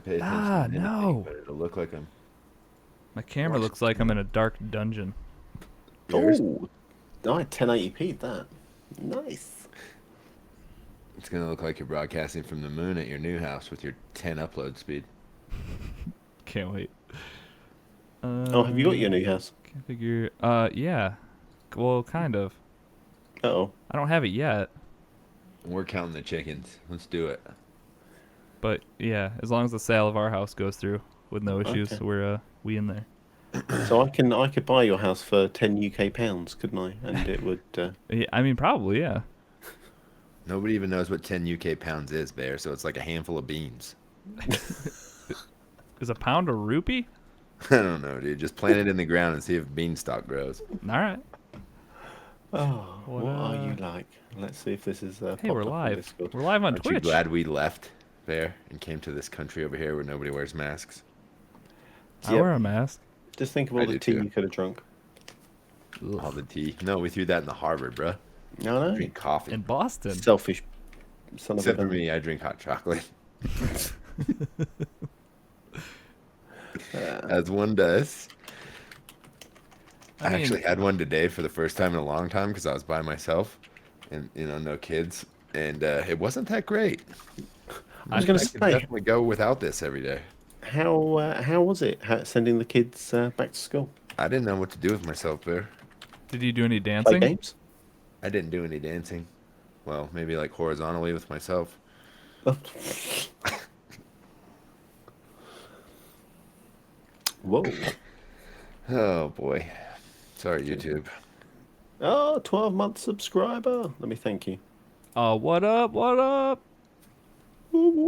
pay attention Ah, to anything, no. but it'll look like I'm My camera watching looks like I'm in a dark dungeon. yours. Oh, I 1080p that. Nice. It's gonna look like you're broadcasting from the moon at your new house with your 10 upload speed. Can't wait. Oh, have you got your new house? Configure. Yeah. Well, kind of. Uh-oh. I don't have it yet, We're counting the chickens. Let's do it. but yeah, as long as the sale of our house goes through with no issues, Okay. we in there. So I could buy your house for 10 UK pounds, couldn't I? And it would. Yeah, I mean, probably, yeah. Nobody even knows what 10 UK pounds is, Bear, so it's like a handful of beans. Is a pound a rupee? I don't know, dude. Just plant it in the ground and see if beanstalk grows. All right. Oh, What, what are you like? Let's see if this is. Hey, we're live. We're live on Aren't you Twitch. glad we left, Bear, and came to this country over here where nobody wears masks? I wear a mask. Just think of I all the do tea too. you could have drunk. All the tea. No, we threw that in the Harvard, bruh. No, no. Drink coffee. In Boston. Selfish son of Except a for gun. me, I drink hot chocolate. As one does. I mean- actually had one today for the first time in a long time because I was by myself and, no kids. And it wasn't that great. I was going to could say, definitely go without this every day. how was it sending the kids back to school? I didn't know what to do with myself there. Did you do any Play dancing? games? I didn't do any dancing. Well, maybe like horizontally with myself. Whoa. Oh boy. Sorry, YouTube. Oh, 12-month subscriber. Let me thank you. What up? What up?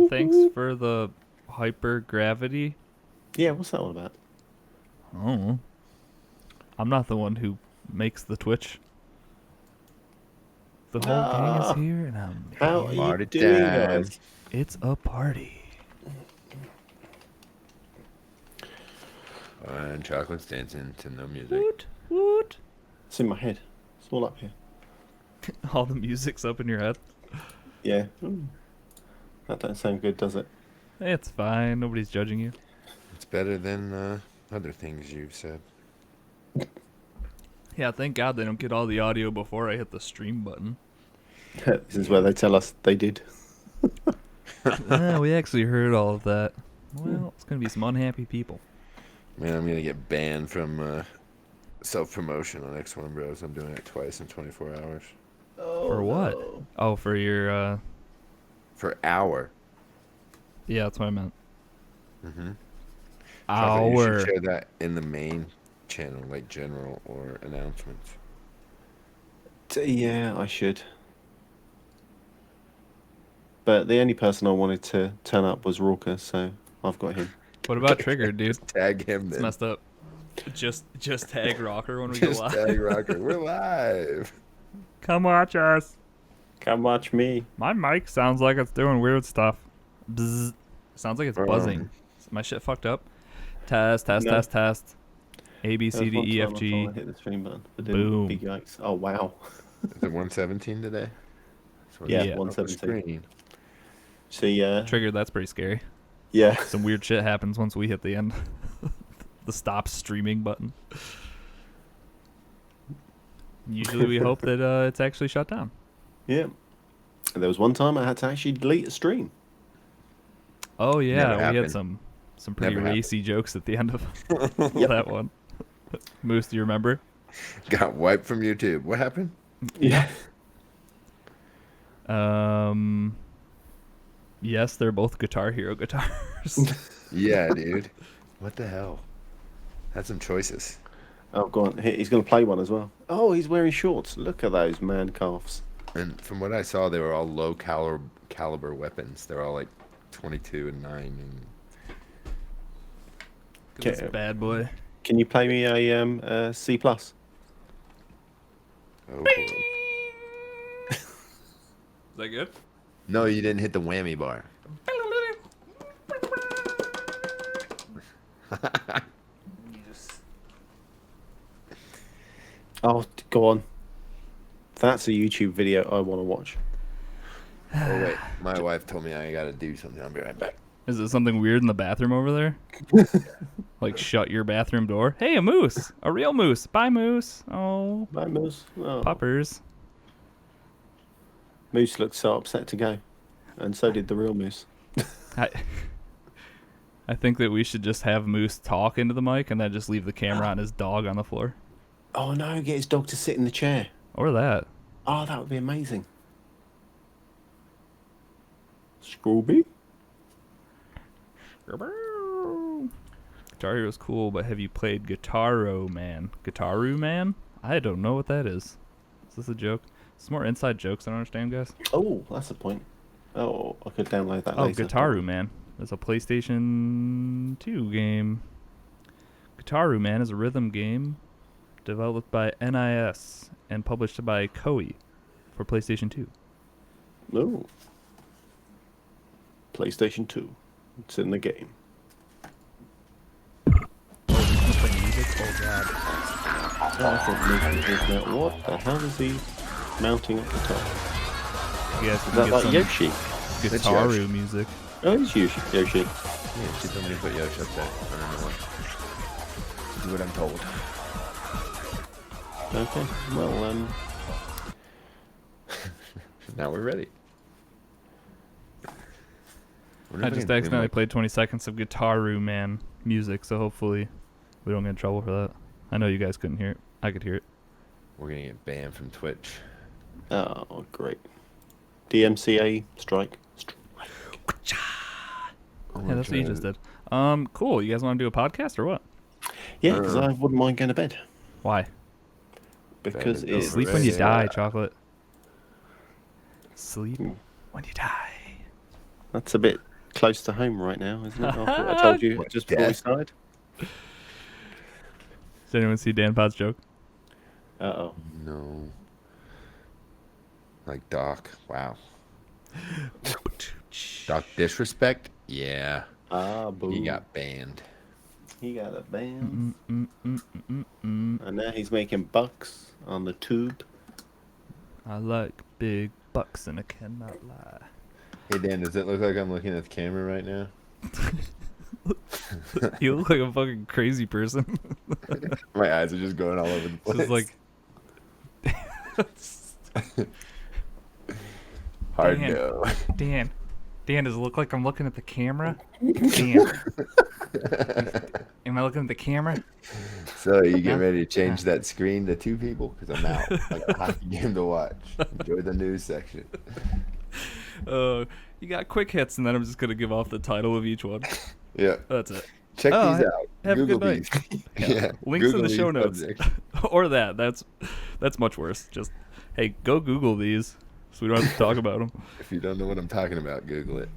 Thanks for the hypergravity. Yeah, what's that all about? Oh. I'm not the one who makes the Twitch. The whole gang is here, and I'm How here. are you Party doing, time. guys? It's a party. And chocolate's dancing to no music. Woot, woot. It's in my head. It's all up here. All the music's up in your head. Yeah. That don't sound good, does it? It's fine. Nobody's judging you. It's better than other things you've said. Yeah, thank God they don't get all the audio before I hit the stream button. This is where they tell us they did. We actually heard all of that. Well, it's going to be some unhappy people. Man, I'm gonna get banned from self-promotion on X1 Bros. I'm doing it twice in 24 hours. For what? Oh, for your, For hour. yeah, that's what I meant. Mm-hmm. You Hour. should share that in the main channel, like general or announcements. Yeah, I should. But the only person I wanted to turn up was Rorker, so I've got him. What about Trigger, dude? Just tag him It's then. messed up. Just tag Rocker when we go Just live. tag Rocker. We're live. Come watch us. Come watch me. My mic sounds like it's doing weird stuff. Bzz. Sounds like it's buzzing. Um, Is my shit fucked up? Test, test, No. test, test. A, B, There C, was D, one E, time F, I G. thought I hit the stream button, but didn't. Boom. Big yikes. Oh, wow. Is it 117 today? That's what Yeah, it's on the 117. screen. See, Trigger, that's pretty scary. yeah. Some weird shit happens once we hit the end. The stop streaming button. Usually we hope that it's actually shut down. Yeah. And there was one time I had to actually delete a stream. Oh yeah, Never we had happened. some pretty Never happened. racy jokes at the end of Yep. that one. Moose, do you remember? Got wiped from YouTube. What happened? Yeah. Yes, they're both Guitar Hero guitars. Yeah, dude. What the hell? Had some choices. Oh, go on. He's going to play one as well. Oh, he's wearing shorts. Look at those man calves. And from what I saw, they were all low caliber weapons. They're all like 22 and 9. And This bad boy. Can you play me a C+? oh, boy. Is that good? No, you didn't hit the whammy bar. Oh, go on. That's a YouTube video I want to watch. Oh wait, my wife told me I gotta do something. I'll be right back. Is it something weird in the bathroom over there? Like shut your bathroom door? Hey, a moose! A real moose! Bye, moose! Oh, Bye, Moose. Oh. puppers. Moose looked so upset to go, and so did the real Moose. I think that we should just have Moose talk into the mic and then just leave the camera on his dog on the floor. Oh no, get his dog to sit in the chair. Or that. Oh, that would be amazing. Scooby? Guitar Hero's cool, but have you played Guitaro Man? Guitaru Man? I don't know what that is. Is this a joke? It's more inside jokes I don't understand, guys. Oh, that's a point. Oh, I could download that Oh, later. Guitaru Man. That's a PlayStation 2 game. Guitaru Man is a rhythm game developed by NIS and published by Koei for PlayStation 2. No. PlayStation 2. It's in the game. Oh god. Oh, I thought Moose was looking at what the hell is he mounting up the top? You guys Is can that get like some Yoshi? Guitaru music. Oh, it's Yoshi. Yoshi. Yeah, she told me to put Yoshi up there. I don't know what. Do what I'm told. Okay. Well, Now we're ready. I just accidentally played 20 seconds of Guitaru Man music, so hopefully we don't get in trouble for that. I know you guys couldn't hear it. I could hear it. We're gonna get banned from Twitch. oh, great. DMCA strike. Yeah, that's what you just did. Cool. You guys want to do a podcast or what? Yeah, because I wouldn't mind going to bed. Why? Because Better it's... Sleep when you Yeah. die, chocolate. Sleep when you die. That's a bit close to home right now, isn't it? After what I told you What, just before we death? started. Did anyone see Dan Pod's joke? Uh-oh. No. Like Doc. Wow. Doc disrespect? Yeah. Ah, boo. He got banned. He got a band. Mm. And now he's making bucks on the tube. I like big bucks and I cannot lie. Hey Dan, does it look like I'm looking at the camera right now? You look like a fucking crazy person. My eyes are just going all over the place. This is like hard Dan. no. Dan, does it look like I'm looking at the camera? Dan. Am I looking at the camera? So you get ready to change that screen to two people? Because I'm out. Like a hockey game to watch. Enjoy the news section. You got quick hits, and then I'm just gonna give off the title of each one. Yeah. That's it. Check Oh, these out. have a Google good night. these. Yeah. Links in the Google show these notes. subjects. Or that. That's much worse. Just hey, go Google these, so we don't have to talk about them. If you don't know what I'm talking about, Google it.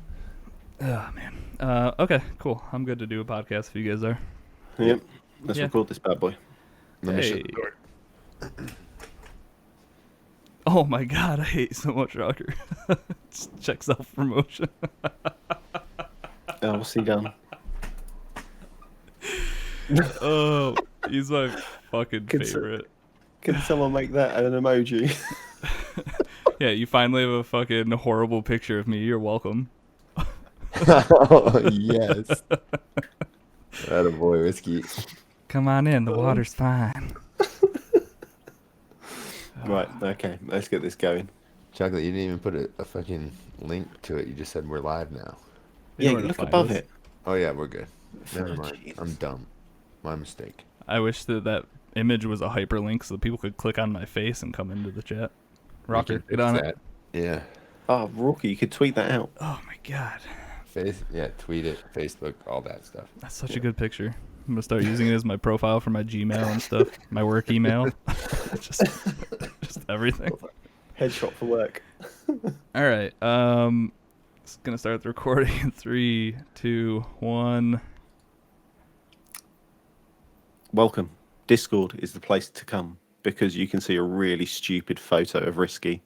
Oh man. Okay, cool. I'm good to do a podcast if you guys are. Yep. Let's Yeah. record this bad boy. Let me shut Hey. the door. Oh my god, I hate so much Rocker. Just check self promotion. Oh, what's he done? Oh, he's my fucking Can s- favorite. Can someone make that an emoji? Yeah, you finally have a fucking horrible picture of me. You're welcome. Oh, yes. That a boy whiskey. Come on in. The water's fine. Right, okay. Let's get this going. Chocolate, you didn't even put a fucking link to it. You just said we're live now. You know Yeah, where to look find above us. it. Oh, yeah, we're good. Never Oh, mind. Jesus. I'm dumb. My mistake. I wish that image was a hyperlink so that people could click on my face and come into the chat. Rocker, We can get fix on it. that. Yeah. Oh, Rocky, you could tweet that out. Oh my god. Yeah, tweet it, Facebook, all that stuff. That's such a good picture. I'm gonna start using it as my profile for my Gmail and stuff. My work email. just everything. Headshot for work. All right. It's gonna start the recording in 3, 2, 1. Welcome. Discord is the place to come because you can see a really stupid photo of Risky.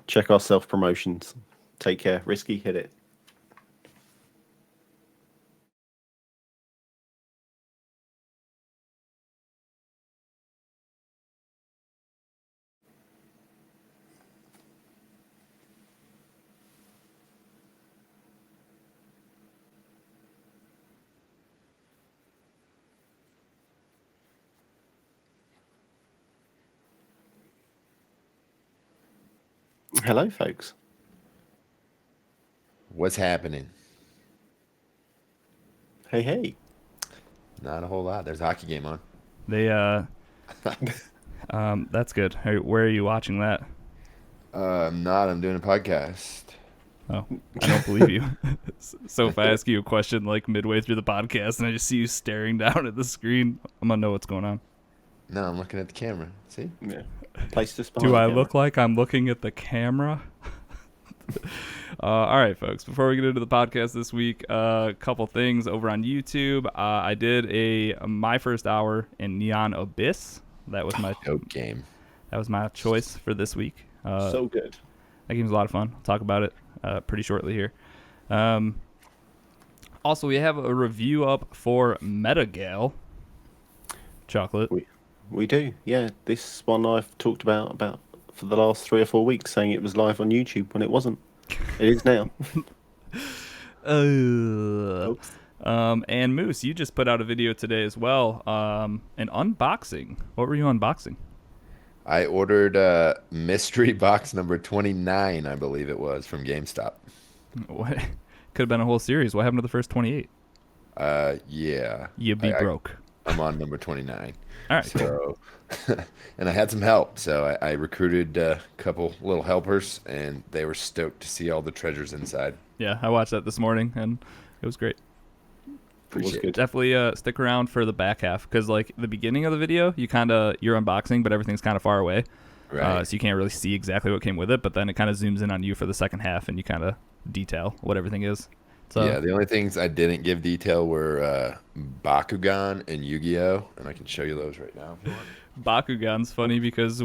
Check our self-promotions. Take care. Risky, hit it. Hello, folks. What's happening? Hey, hey. Not a whole lot. There's a hockey game on. They that's good. Where are you watching that? I'm not. I'm doing a podcast. Oh, I don't believe you. So if I ask you a question like midway through the podcast and I just see you staring down at the screen, I'm gonna know what's going on. No, I'm looking at the camera. See? Yeah. Place to spy. Do I look like I'm looking at the camera? All right, folks. Before we get into the podcast this week, a couple things over on YouTube. I did my first hour in Neon Abyss. That was my Dope game. That was my choice for this week. So good. That game's a lot of fun. I'll talk about it pretty shortly here. Also, we have a review up for Metagal Chocolate. We do. Yeah. This one I've talked about for the last 3 or 4 weeks, saying it was live on YouTube when it wasn't. It is now. Oops. And Moose, you just put out a video today as well. An unboxing. What were you unboxing? I ordered mystery box number 29, I believe it was, from GameStop. What? Could have been a whole series. What happened to the first 28? Yeah. You be broke. I'm on number 29. All right. So, and I had some help. So I recruited a couple little helpers, and they were stoked to see all the treasures inside. Yeah, I watched that this morning, and it was great. Appreciate it. Definitely stick around for the back half, because like the beginning of the video, you're unboxing, but everything's kind of far away. Right. So you can't really see exactly what came with it, but then it kind of zooms in on you for the second half, and you kind of detail what everything is. So Yeah, the only things I didn't give detail were Bakugan and Yu-Gi-Oh! And I can show you those right now if you want. Bakugan's funny because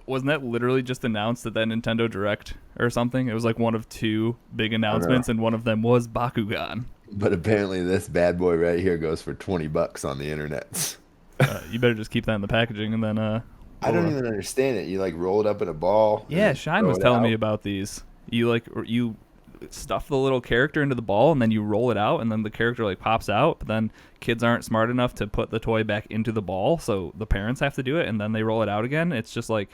wasn't that literally just announced at that Nintendo Direct or something? It was like one of 2 big announcements, and one of them was Bakugan. But apparently this bad boy right here goes for $20 on the internet. You better just keep that in the packaging, and then I don't even understand it. You like roll it up in a ball. Yeah, Shine was telling me about these. You stuff the little character into the ball, and then you roll it out, and then the character like pops out, but then kids aren't smart enough to put the toy back into the ball, so the parents have to do it, and then they roll it out again. It's just like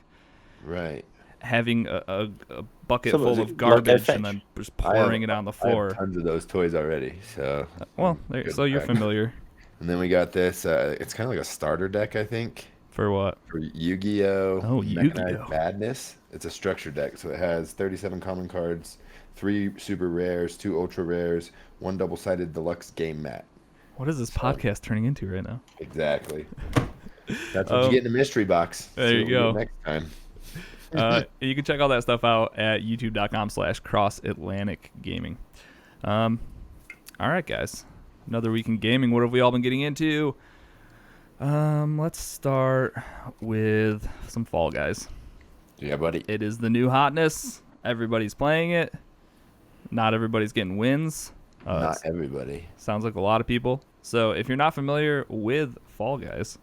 having a bucket full of garbage and then just pouring it on the floor. I have tons of those toys already. So so you're familiar. And then we got this. It's kind of like a starter deck, I think. For what? For Yu-Gi-Oh! Oh, Mechanized Yu-Gi-Oh! Madness. It's a structure deck, so it has 37 common cards, 3 super rares, 2 ultra rares, 1 double-sided deluxe game mat. What is this podcast turning into right now? Exactly. That's what you get in the mystery box. There you go. Next time. You can check all that stuff out at youtube.com/crossatlanticgaming. All right, guys. Another week in gaming. What have we all been getting into? Let's start with some Fall Guys. Yeah, buddy. It is the new hotness. Everybody's playing it. Not everybody's getting wins. Not everybody. Sounds like a lot of people. So if you're not familiar with Fall Guys,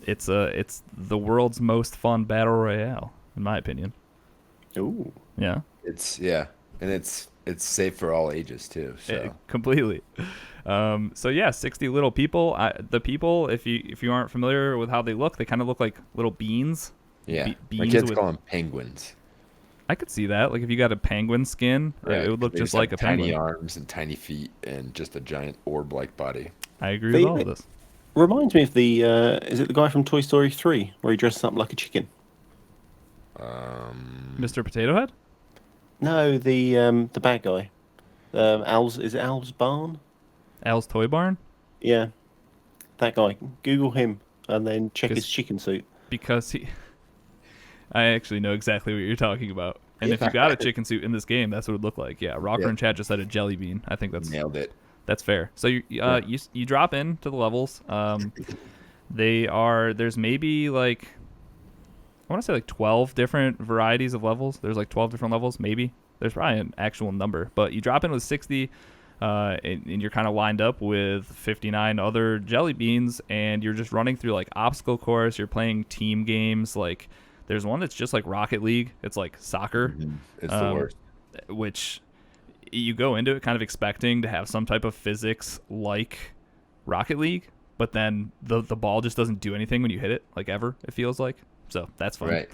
it's the world's most fun battle royale, in my opinion. Ooh. Yeah. And it's safe for all ages too. So Completely. So yeah, 60 little people. The people, if you aren't familiar with how they look, they kind of look like little beans. Yeah. Beans My kids call them penguins. I could see that. Like if you got a penguin skin, it would look just like a penguin. Tiny arms and tiny feet and just a giant orb-like body. I agree with all of this. Reminds me of the is it the guy from Toy Story 3 where he dresses up like a chicken? Mr. Potato Head? No, the bad guy. Is it Al's Barn? Al's Toy Barn? Yeah. That guy. Google him and then check his chicken suit. Because I actually know exactly what you're talking about. And if you got a chicken suit in this game, that's what it would look like. Yeah, Rocker and Chad just said a jelly bean. I think that's nailed it. That's fair. So you drop into the levels. There's maybe like I want to say like 12 different varieties of levels. There's like 12 different levels, maybe. There's probably an actual number, but you drop in with 60, and you're kind of lined up with 59 other jelly beans, and you're just running through like obstacle course. You're playing team games. Like there's one that's just like Rocket League. It's like soccer. Mm-hmm. It's the worst. Which you go into it kind of expecting to have some type of physics like Rocket League, but then the ball just doesn't do anything when you hit it, like ever, it feels like. So that's fun. Right.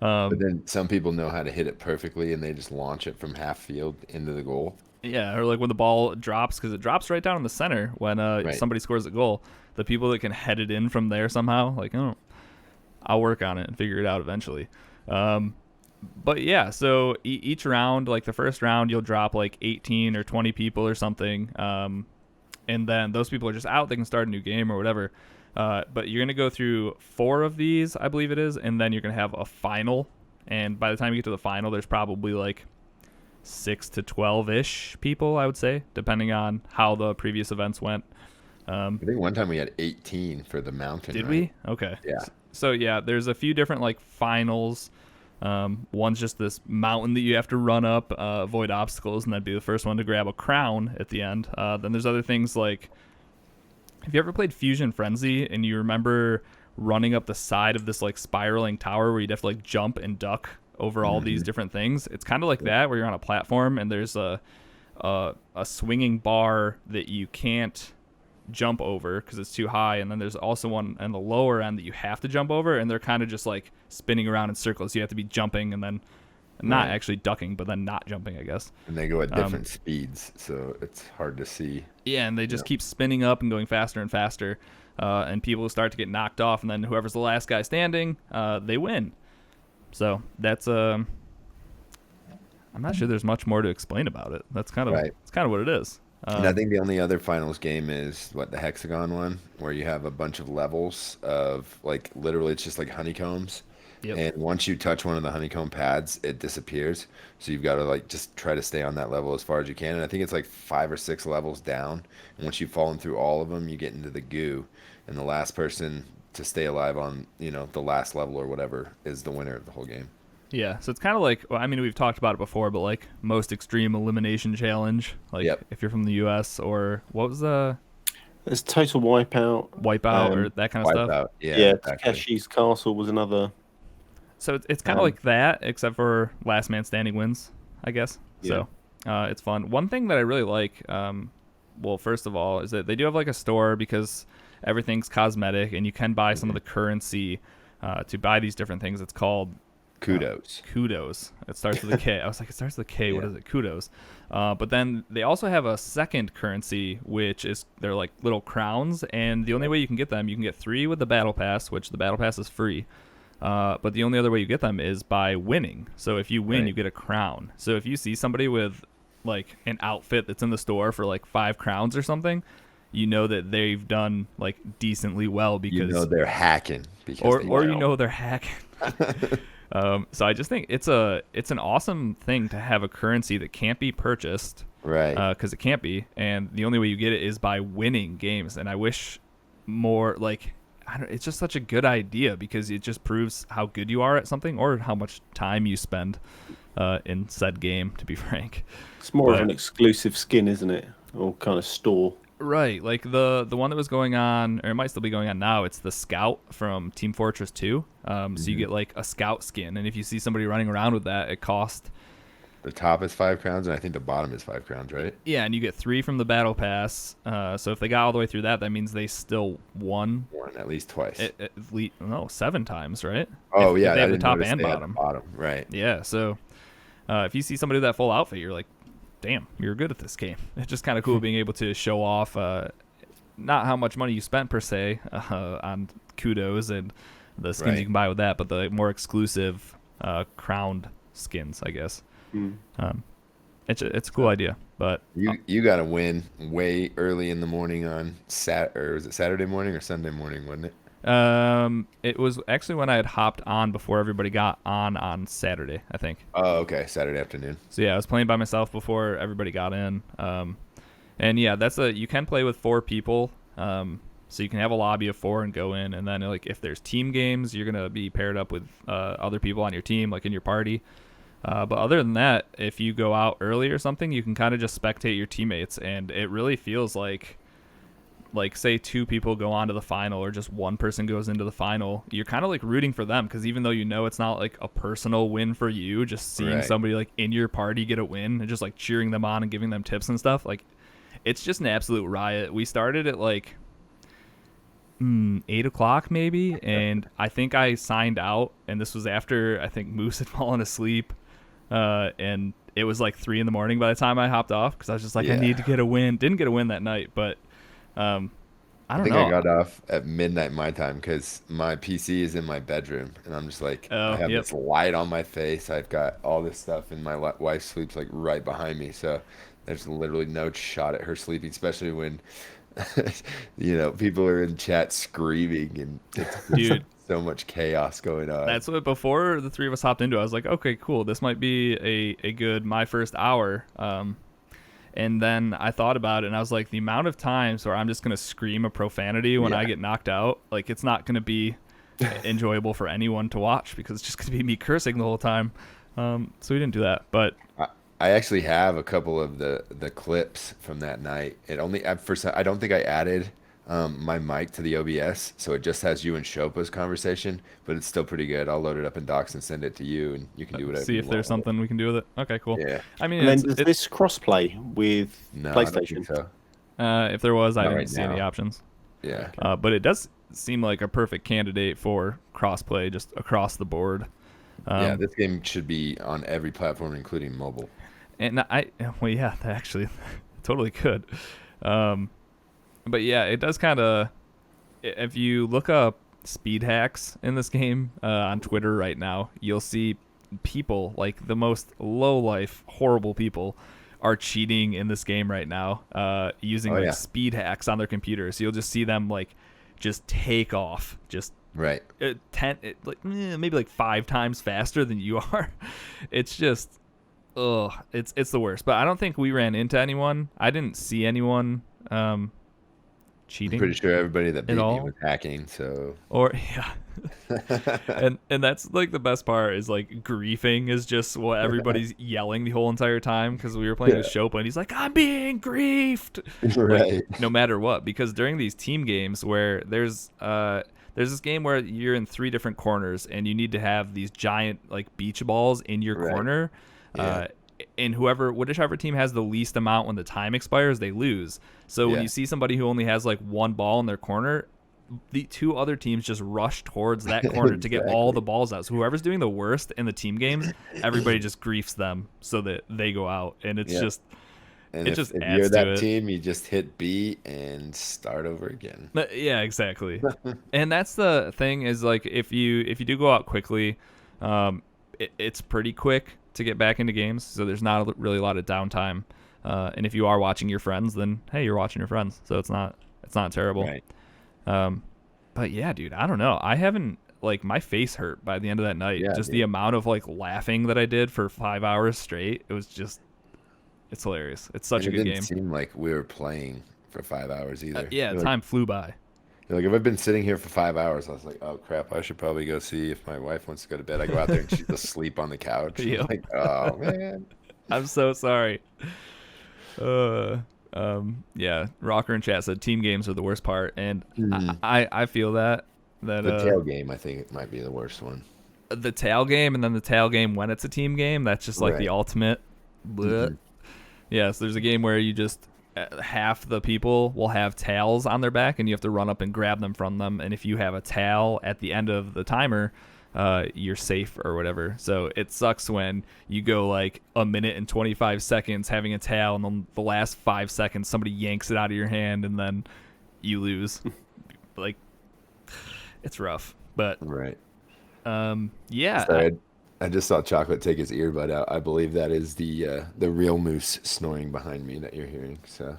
But then some people know how to hit it perfectly, and they just launch it from half field into the goal. Yeah, or like when the ball drops, because it drops right down in the center when Right. somebody scores a goal. The people that can head it in from there somehow, like, oh, I'll work on it and figure it out eventually. Um, but yeah, so each round, like the first round, you'll drop like 18 or 20 people or something. And then those people are just out. They can start a new game or whatever. But you're going to go through 4 of these, I believe it is, and then you're going to have a final. And by the time you get to the final, there's probably like 6 to 12-ish people, I would say, depending on how the previous events went. I think one time we had 18 for the mountain. Did right? we? Okay. Yeah. So yeah, there's a few different like finals. One's just this mountain that you have to run up, avoid obstacles, and that'd be the first one to grab a crown at the end. Then there's other things like, have you ever played Fusion Frenzy and you remember running up the side of this like spiraling tower where you'd have to like jump and duck over all these different things? It's kind of like that, where you're on a platform and there's a swinging bar that you can't jump over because it's too high, and then there's also one on the lower end that you have to jump over, and they're kind of just like spinning around in circles. You have to be jumping and then not actually ducking, but then not jumping, I guess. And they go at different speeds, so it's hard to see. Yeah, and they just keep spinning up and going faster and faster, and people start to get knocked off, and then whoever's the last guy standing, they win. So that's I'm not sure there's much more to explain about it. That's kind of it's kind of what it is. And I think the only other finals game is the hexagon one, where you have a bunch of levels of like literally it's just like honeycombs. Yep. And once you touch one of the honeycomb pads, it disappears. So you've got to like just try to stay on that level as far as you can. And I think it's like 5 or 6 levels down. And once you've fallen through all of them, you get into the goo. And the last person to stay alive on, the last level or whatever is the winner of the whole game. Yeah, so it's kind of like, well, I mean, we've talked about it before, but like most extreme elimination challenge, like if you're from the U.S. or what was the There's Total Wipeout. or that kind of stuff. Wipeout. Yeah, Yeah, exactly. Takeshi's Castle was another. So it's kind of like that, except for last man standing wins, I guess. Yeah. So it's fun. One thing that I really like, well, first of all, is that they do have like a store because everything's cosmetic, and you can buy some of the currency to buy these different things. It's called Kudos. Kudos. It starts with a K. I was like, it starts with a K. What is it? Kudos. But then they also have a second currency, which is they're like little crowns, and the only way you can get them, you can get 3 with the battle pass, which the battle pass is free. But the only other way you get them is by winning. So if you win, you get a crown. So if you see somebody with like an outfit that's in the store for like 5 crowns or something, you know that they've done like decently well because they're hacking. Or they're hacking. So I just think it's an awesome thing to have a currency that can't be purchased, right? Because it can't be, and the only way you get it is by winning games. And I wish more like it's just such a good idea because it just proves how good you are at something or how much time you spend in said game. To be frank, It's more of an exclusive skin, isn't it? Or kind of store. Right, like the one that was going on, or it might still be going on now. It's the Scout from Team Fortress 2. So you get like a Scout skin, and if you see somebody running around with that, it costs. The top is 5 crowns, and I think the bottom is 5 crowns, right? Yeah, and you get 3 from the battle pass. So if they got all the way through that, that means they still won. Won at least twice. At least 7 times, right? Oh if yeah, they have I the didn't top notice and they had bottom. the bottom, right? Yeah, so if you see somebody with that full outfit, you're like, damn, you're good at this game. It's just kind of cool being able to show off not how much money you spent per se on Kudos and the skins you can buy with that, but the more exclusive crowned skins, I guess. It's a cool idea, but you got to win way early in the morning on was it Saturday morning or Sunday morning, wasn't it? It was actually when I had hopped on before everybody got on Saturday, I think. Oh, okay, Saturday afternoon. So yeah, I was playing by myself before everybody got in. And yeah, you can play with 4 people. So you can have a lobby of 4 and go in, and then like if there's team games, you're gonna be paired up with other people on your team, like in your party. But other than that, if you go out early or something, you can kind of just spectate your teammates, and it really feels like say 2 people go on to the final or just 1 person goes into the final, you're kind of like rooting for them because even though it's not like a personal win for you, just seeing somebody like in your party get a win and just like cheering them on and giving them tips and stuff, like it's just an absolute riot. We started at like 8 o'clock maybe, and I think I signed out, and this was after I think Moose had fallen asleep, and it was like 3 in the morning by the time I hopped off because I was just like, I need to Yeah. get a win. Didn't get a win that night, but I I don't think I know. got off at midnight my time because my PC is in my bedroom, and I'm just like, I Oh, have yep, this light on my face. I've got all this stuff, and my wife sleeps like right behind me, so there's literally no shot at her sleeping, especially when, people are in chat screaming, and it's just dude. so much chaos going on. That's what before the three of us hopped into. I was like, okay, cool. This might be a good my first hour. And then I thought about it, and I was like, the amount of times where I'm just gonna scream a profanity when I Yeah. get knocked out, like it's not gonna be enjoyable for anyone to watch because it's just gonna be me cursing the whole time. So we didn't do that, but I, I actually have a couple of the clips from that night. It only at first I don't think I added my mic to the OBS, so it just has you and Shopa's conversation, but it's still pretty good. I'll load it up in Docs and send it to you, and you can do whatever see you if want there's with it. something we can do with it. Okay, cool. Yeah. I mean, And then it's does it. this crossplay with No, I don't think PlayStation? so. If there was, I Not didn't right see any now. options. Yeah. But it does seem like a perfect candidate for crossplay, just across the board. Yeah, Um, this game should be on every platform, including mobile. And well, yeah, that actually totally could. Um, but yeah, it does kind of. If you look up speed hacks in this game on Twitter right now, you'll see people like the most low life, horrible people are cheating in this game right now, using Oh like yeah. speed hacks on their computers. So you'll just see them like just take off, just Right. maybe like 5 times faster than you are. It's just ugh, it's the worst. But I don't think we ran into anyone. I didn't see anyone I'm cheating pretty sure everybody that at beat me all. was hacking, so Or yeah, and that's like the best part is like griefing is just what everybody's yelling the whole entire time because we were playing with yeah. Shopa and he's like, I'm being griefed, like Right. no matter what. Because during these team games where there's this game where you're in 3 different corners and you need to have these giant like beach balls in your Right. corner, Yeah. uh, and whichever team has the least amount when the time expires, they lose. So when Yeah. you see somebody who only has like one ball in their corner, the 2 other teams just rush towards that corner to get all Exactly. the balls out. So whoever's doing the worst in the team games, everybody just griefs them so that they go out, and it's Yeah. just And it if, just if adds you're to that it. team, you just hit B and start over again. Yeah, exactly. And that's the thing is like if you do go out quickly, it's pretty quick to get back into games. So there's not really a lot of downtime. And if you are watching your friends, then hey, you're watching your friends. So it's not terrible. Right. But yeah, dude, I don't know. I haven't like my face hurt by the end of that night. Yeah, Just dude. the amount of like laughing that I did for 5 hours straight. It was just it's hilarious. It's such And a it good didn't game. seem like we were playing for 5 hours either. Yeah, You're like, time flew by. you're like, if I've been sitting here for 5 hours, I was like, oh crap, I should probably go see if my wife wants to go to bed. I go out there and she's asleep on the couch. I'm Yep. like, oh man. I'm so sorry. Yeah, Rocker in chat said team games are the worst part, and Mhm. I feel that The tail game, I think it might be the worst one. the tail game and then the tail game when it's a team game, that's just like the Right. ultimate. Bleh. Mhm. Yeah, so there's a game where you just half the people will have tails on their back, and you have to run up and grab them from them. And if you have a tail at the end of the timer, you're safe or whatever. So it sucks when you go like a minute and 25 seconds having a tail, and then the last 5 seconds somebody yanks it out of your hand, and then you lose. Like it's rough, but Right. yeah. Sorry, I just saw Chocolate take his earbud out. I believe that is the real moose snoring behind me that you're hearing. So,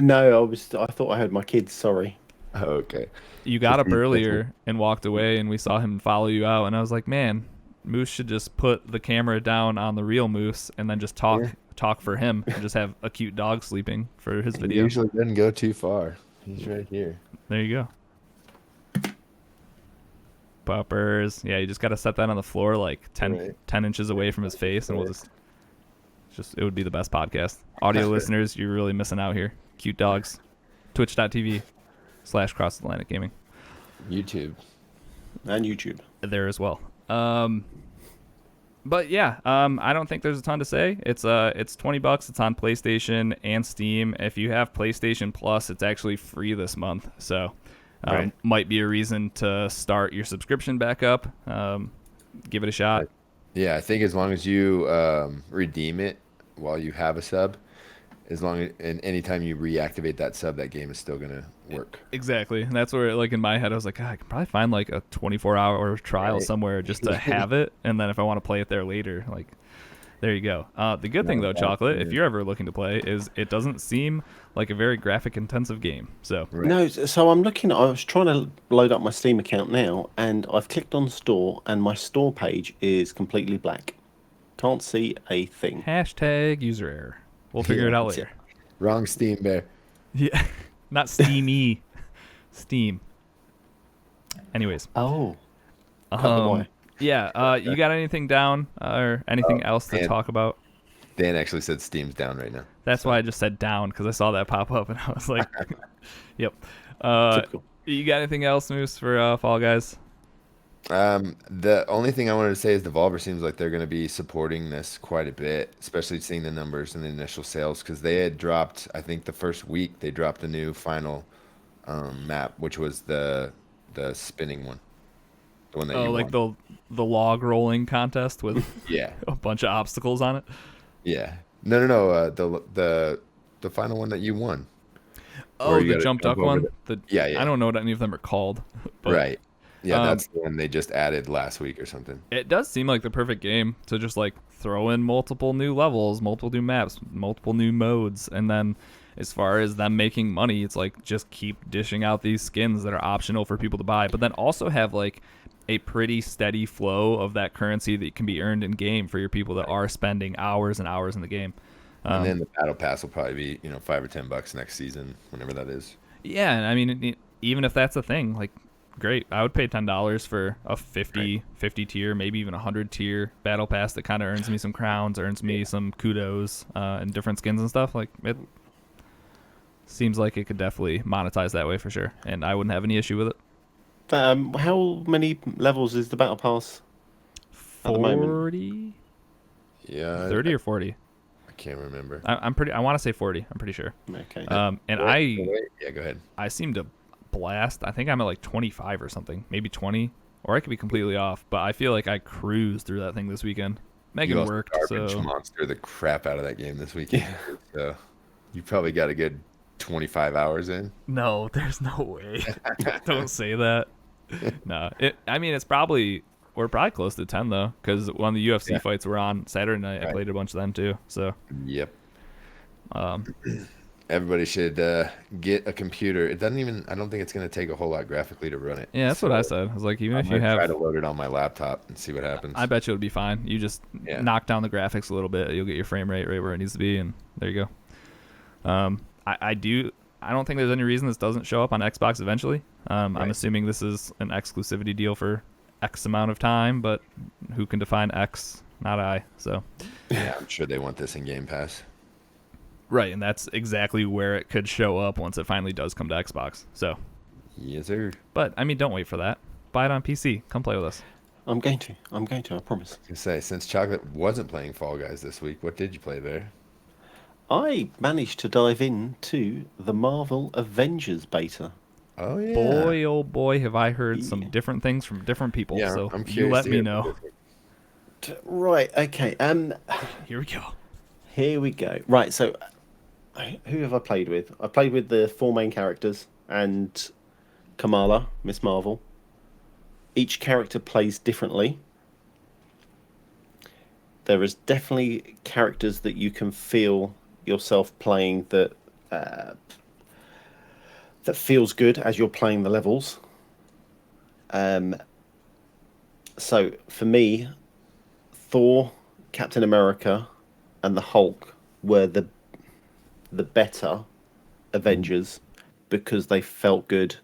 No, I thought I heard my kids. Sorry. oh, okay. You got up Just- earlier and walked away, and we saw him follow you out, and I was like, man, Moose should just put the camera down on the real Moose and then just talk for him and just have a cute dog sleeping for his He video. usually doesn't go too far. He's right here. There you go. Puppers. Yeah, you just got to set that on the floor like 10, Right. 10 inches away from his face, and we'll just it would be the best podcast. Audio listeners, you're really missing out here. Cute dogs. Twitch.tv/Cross Atlantic Gaming. YouTube. And YouTube. There as well. But yeah, I don't think there's a ton to say. It's $20. It's on PlayStation and Steam. If you have PlayStation Plus, it's actually free this month. So Right. Might be a reason to start your subscription back up. Give it a shot. Yeah, I think as long as you redeem it while you have a sub, as long as and anytime you reactivate that sub, that game is still gonna work. Exactly. And that's where, like, in my head, I was like, I can probably find like a 24-hour trial Right. somewhere just to have it, and then if I want to play it there later, like, there you go. The good thing, though, Chocolate, if you're ever looking to play, is it doesn't seem like a very graphic-intensive game. So Right. No, so I'm looking. I was trying to load up my Steam account now, and I've clicked on store, and my store page is completely black. Can't see a thing. hashtag user error. We'll figure it out that's later. Wrong Steam Bear. Yeah, not Steamy, Steam. Anyways, Oh, why? yeah. You got anything down or anything else to and- talk about? Dan actually said Steam's down right now. That's why I just said down, because I saw that pop up and I was like, yep. Typical. You got anything else, Moose, for Fall Guys? The only thing I wanted to say is Devolver seems like they're going to be supporting this quite a bit, especially seeing the numbers and the initial sales, because they had dropped, I think the first week they dropped a new final map, which was the spinning one, the one that Oh, you like won. the log rolling contest with Yeah, a bunch of obstacles on it. yeah. No. The final one that you won. Oh, Where you the gotta jump duck jump over one. Yeah. I don't know what any of them are called. But Right. Yeah, um, that's the one they just added last week or something. It does seem like the perfect game to just like throw in multiple new levels, multiple new maps, multiple new modes, and then as far as them making money, it's like just keep dishing out these skins that are optional for people to buy, but then also have like a pretty steady flow of that currency that can be earned in game for your people that are spending hours and hours in the game. And then the battle pass will probably be, $5 or $10 next season, whenever that is. Yeah, and I mean, even if that's a thing, like, great. I would pay $10 for a 50 tier, maybe even 100 tier battle pass that kind of earns me some crowns, earns me some kudos, and different skins and stuff. Like, it seems like it could definitely monetize that way for sure, and I wouldn't have any issue with it. How many levels is the battle pass? At the moment. 40? Yeah. 30 or 40? I can't remember. I want to say 40. I'm pretty sure. Okay. And Yeah, go ahead. I seem to blast. I think I'm at like 25 or something, maybe 20, or I could be completely off. But I feel like I cruised through that thing this weekend. Megan You worked, garbage so monster the crap out of that game this weekend. So you probably got a good 25 hours in. no, there's no way. Don't say that. No, I mean, we're probably close to 10 though, because one of the UFC fights were on Saturday night. I Right. played a bunch of them too. So, Yep. um, Everybody should get a computer. It doesn't even. I don't think it's going to take a whole lot graphically to run it. yeah, that's what I So said. I was like, even I if you might try have, to load it on my laptop and see what happens. I bet you it'll be fine. You just Yeah. knock down the graphics a little bit. You'll get your frame rate right where it needs to be, and there you go. I don't think there's any reason this doesn't show up on Xbox eventually. I'm Right. assuming this is an exclusivity deal for X amount of time, but who can define X? Not I. So, Yeah, I'm sure they want this in Game Pass. right, and that's exactly where it could show up once it finally does come to Xbox. So, Yes, sir. but I mean, don't wait for that. Buy it on PC. Come play with us. I'm going to. I promise. I was gonna say, since Chocolate wasn't playing Fall Guys this week, what did you play there? I managed to dive into the Marvel Avengers beta. Oh yeah. Boy, oh boy, have I heard some Yeah. different things from different people. Yeah, So I'm you curious let to me hear know. Right. Okay. Here we go. Here we go. Right. So, who have I played with? I played with the 4 main characters and Kamala, Miss Marvel. Each character plays differently. There is definitely characters that you can feel yourself playing that feels good as you're playing the levels. So for me, Thor, Captain America, and the Hulk were the better Avengers because they felt good.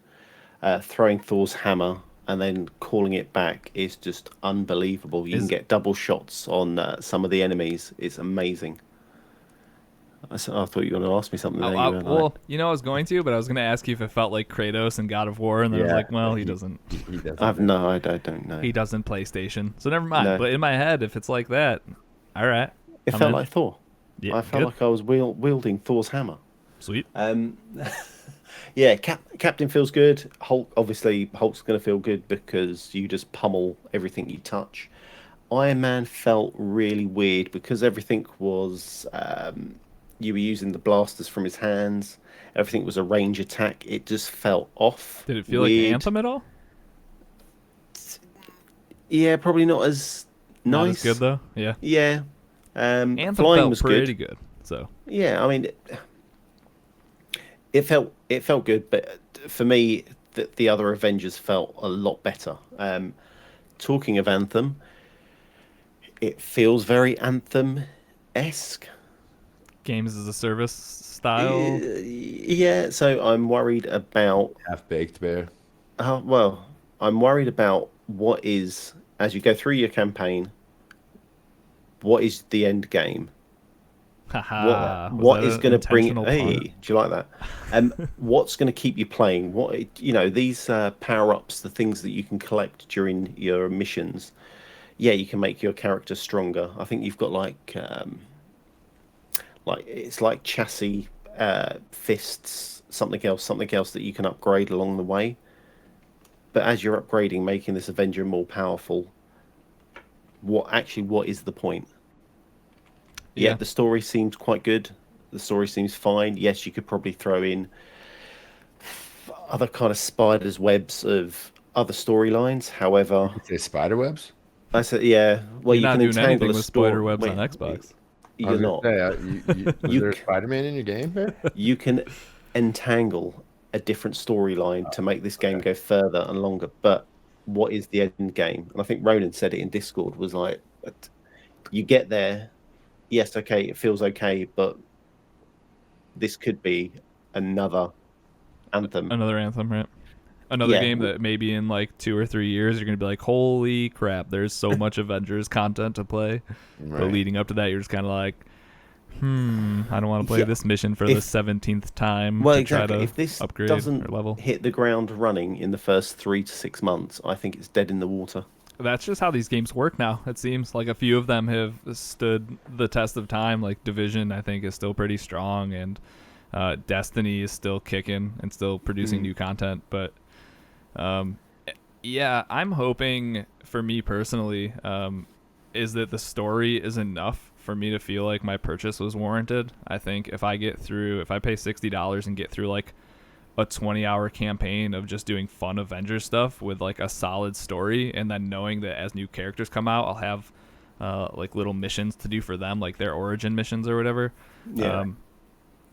Throwing Thor's hammer and then calling it back is just unbelievable. You can get double shots on some of the enemies. It's amazing. I thought you were going to ask me something. There. You were Well, like, I was going to, but I was going to ask you if it felt like Kratos and God of War, and then I was Yeah, like, well, he he- doesn't. He doesn't. I don't know. He doesn't PlayStation, so never mind. No. But in my head, if it's like that, all right. It I'm felt in. like Thor. Yeah, I felt good. like I was wielding Thor's hammer. Sweet. Yeah, Captain feels good. Hulk, obviously, Hulk's going to feel good because you just pummel everything you touch. Iron Man felt really weird because everything was you were using the blasters from his hands. Everything was a range attack. It just felt off, Did it feel like weird. Anthem at all? Yeah, probably not as Not as good nice. though. Yeah, Yeah, Anthem flying felt was good. pretty good. So Yeah, I mean, it felt good, but for me, the other Avengers felt a lot better. Talking of Anthem, it feels very Anthem esque. games as a service style. Yeah, so I'm worried about. Half baked bear. Well, I'm worried about what is as you go through your campaign. What is the end game? What Haha. Was what that is an going to bring? intentional Hey, pun? do you like that? What's going to keep you playing? These power ups, the things that you can collect during your missions. Yeah, you can make your character stronger. I think you've got like it's like chassis, fists, something else that you can upgrade along the way. But as you're upgrading, making this Avenger more powerful, what is the point? Yeah, Yeah. the story seems quite good. The story seems fine. Yes, you could probably throw in other kind of spiders webs of other storylines. However, Did you say spider webs? I said, yeah, well, You're you not can doing entangle anything a with spider story. webs on Wait, Xbox. I you're was gonna not. say, was You there a Spider-Man in your game, Bear? you can entangle a different storyline to make this game Okay. go further and longer. But what is the end game? And I think Ronan said it in Discord was like, you get there, yes, okay, it feels okay, but this could be another Anthem. Another Anthem, right? Another Yeah, game that maybe in like 2 or 3 years you're gonna be like, holy crap, there's so much Avengers content to play. But Right. leading up to that, you're just kind of like, I don't want to play yeah. this mission for the If 17th time Well, to try exactly. to If this upgrade or doesn't level. hit the ground running in the first 3 to 6 months, I think it's dead in the water. That's just how these games work now. It seems like a few of them have stood the test of time. Like Division, I think, is still pretty strong, and Destiny is still kicking and still producing Mm. new content. But um, yeah, I'm hoping for me personally is that the story is enough for me to feel like my purchase was warranted. I think if I pay $60 and get through like a 20-hour campaign of just doing fun Avengers stuff with like a solid story, and then knowing that as new characters come out, I'll have like little missions to do for them, like their origin missions or whatever. Yeah.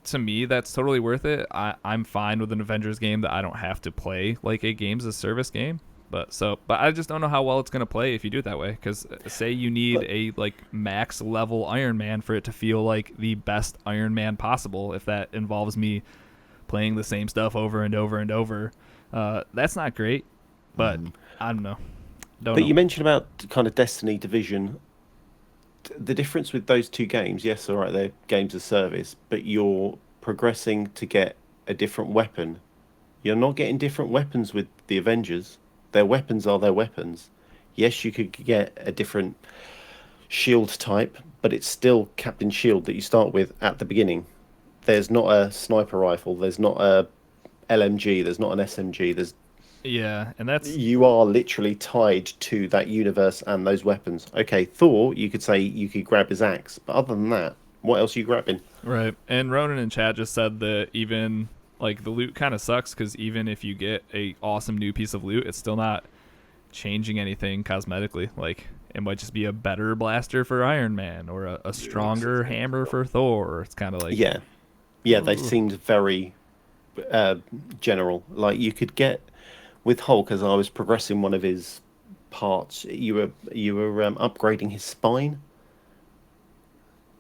To me, that's totally worth it. I'm fine with an Avengers game that I don't have to play like a games as a service game. But I just don't know how well it's gonna play if you do it that way. Because say you need But a like max level Iron Man for it to feel like the best Iron Man possible. If that involves me playing the same stuff over and over and over, that's not great. But I don't know. Don't but know. you mentioned about kind of Destiny Division. The difference with those two games, yes, all right, they're games of service, but you're progressing to get a different weapon. You're not getting different weapons with the Avengers. Their weapons are their weapons. Yes, you could get a different shield type, but it's still Captain Shield that you start with at the beginning. There's not a sniper rifle. There's not a LMG. There's not an SMG. Yeah, and that's You are literally tied to that universe and those weapons. Okay, Thor, you could say you could grab his axe, but other than that, what else are you grabbing? right. And Ronan in chat just said that even like the loot kind of sucks because even if you get a awesome new piece of loot, it's still not changing anything cosmetically. Like it might just be a better blaster for Iron Man or a stronger hammer for Thor. It's kind of like, Yeah, yeah, they ooh. seemed very general. Like you could get with Hulk as I was progressing one of his parts. You were upgrading his spine,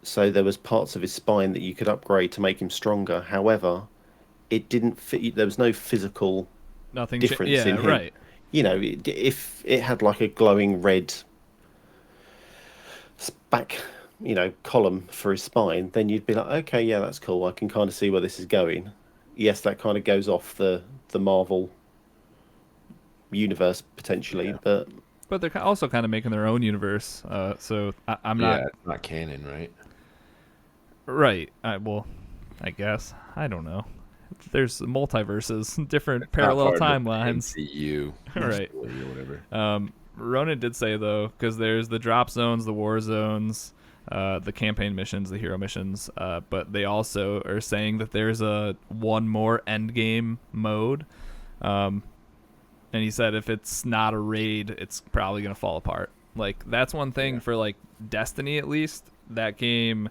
so there was parts of his spine that you could upgrade to make him stronger. However, it didn't fit. There was no physical Nothing. difference in Yeah, him. right. If it had like a glowing red back, column for his spine, then you'd be like, okay, yeah, that's cool. I can kind of see where this is going. Yes, that kind of goes off the Marvel universe potentially, Yeah. but But they're also kind of making their own universe. So I'm not Yeah, it's not canon, right? right. Well, I guess I don't know. there's multiverses, different Not parallel part of the timelines. MCU, Right. or whatever. Ronan did say though, because there's the drop zones, the war zones, the campaign missions, the hero missions, but they also are saying that there's a one more end game mode. And he said if it's not a raid, it's probably gonna fall apart. Like that's one thing for like Destiny at least. That game,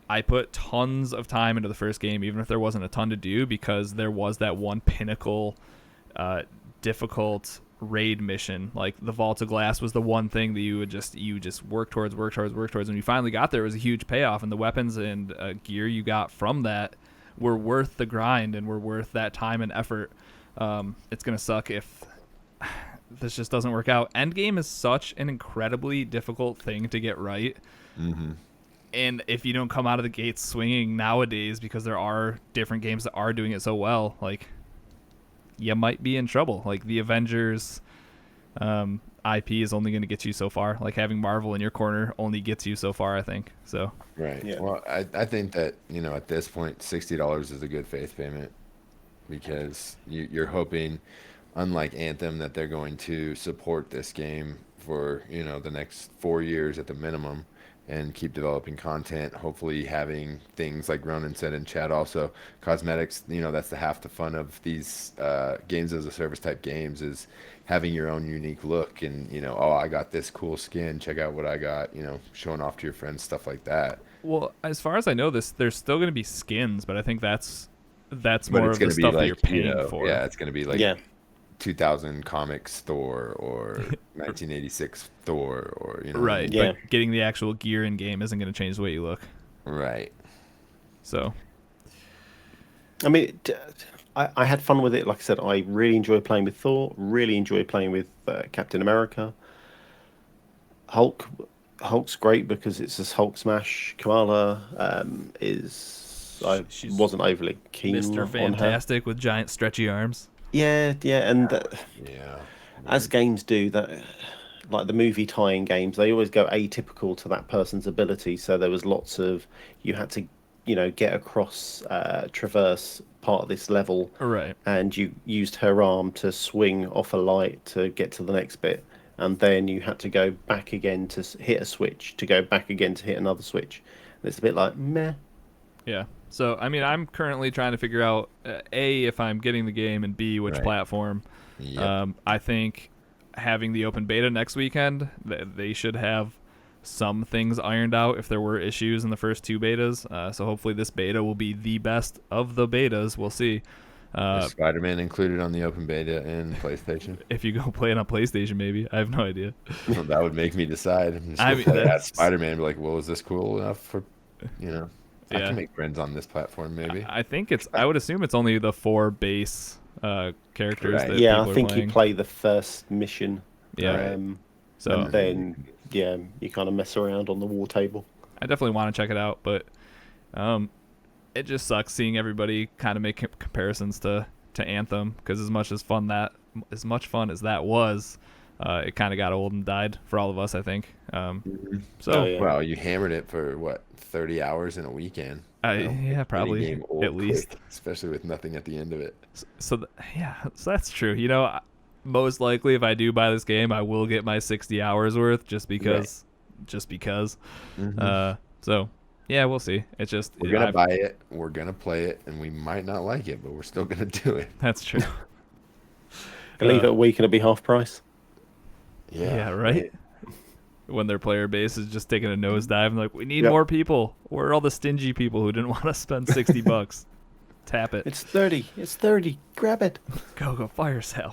I put tons of time into the first game, even if there wasn't a ton to do, because there was that one pinnacle, difficult raid mission. Like the Vault of Glass was the one thing that you just work towards. When you finally got there, it was a huge payoff, and the weapons and gear you got from that were worth the grind and were worth that time and effort. It's gonna suck if this just doesn't work out. Endgame is such an incredibly difficult thing to get right. Mm-hmm. And if you don't come out of the gates swinging nowadays, because there are different games that are doing it so well, like you might be in trouble. Like the Avengers IP is only going to get you so far. Like having Marvel in your corner only gets you so far, I think. So Right. Yeah. Well, I think that, at this point, $60 is a good faith payment, because you're hoping, unlike Anthem, that they're going to support this game for, the next 4 years at the minimum, and keep developing content, hopefully having things like Ronan said in chat, also cosmetics. That's the half the fun of these games as a service type games, is having your own unique look, and oh, I got this cool skin, check out what I got, showing off to your friends, stuff like that. well, as far as I know, there's still going to be skins, but I think that's But more it's of going the to be stuff that like, you're paying for. yeah, it's going to be like Yeah. 2000 comics Thor, or 1986 Thor, or Right. Yeah. But getting the actual gear in game isn't going to change the way you look. Right. So I mean, I had fun with it. Like I said, I really enjoy playing with Thor. Really enjoy playing with Captain America. Hulk's great because it's this Hulk smash. Kamala I She's wasn't overly keen Mr. on her. Fantastic with giant stretchy arms. Yeah, and Yeah. as games do that, like the movie tie-in games, they always go atypical to that person's ability. So there was lots of, you had to, get across, traverse part of this level, Right. and you used her arm to swing off a light to get to the next bit, and then you had to go back again to hit a switch, to go back again to hit another switch. And it's a bit like meh. Yeah. So, I mean, I'm currently trying to figure out, A, if I'm getting the game, and B, which Right. platform. Yep. I think having the open beta next weekend, they should have some things ironed out if there were issues in the first two betas. So hopefully this beta will be the best of the betas. We'll see. Is Spider-Man included on the open beta in PlayStation? If you go play it on PlayStation, maybe. I have no idea. Well, that would make me decide. I'm just I gonna mean, play as that's- Spider-Man and be like, well, is this cool enough for, I Yeah. can make friends on this platform, maybe. I think I would assume it's only the 4 base characters Right. that Yeah, people I are think playing. you play the first mission. Yeah. Right. So And then, yeah, you kind of mess around on the war table. I definitely want to check it out, but it just sucks seeing everybody kind of make comparisons to Anthem, because as much fun as that was, it kind of got old and died for all of us, I think. So Oh, yeah. Well, you hammered it for, what, 30 hours in a weekend? yeah, Any probably game old at least. quick, especially with nothing at the end of it. So that's trtrue. Most likely if I do buy this game, I will get my 60 hours worth, just because. Mhm. So yeah, we'll see. It's just We're gonna buy it, we're gonna play it, and we might not like it, but we're still gonna do it. That's true. Leave it a week and it'll be half price. Yeah, right. When their player base is just taking a nosedive and like, we need Yep. more people. Where are all the stingy people who didn't want to spend $60? Tap it. It's 30. It's 30. Grab it. Go, fire sale.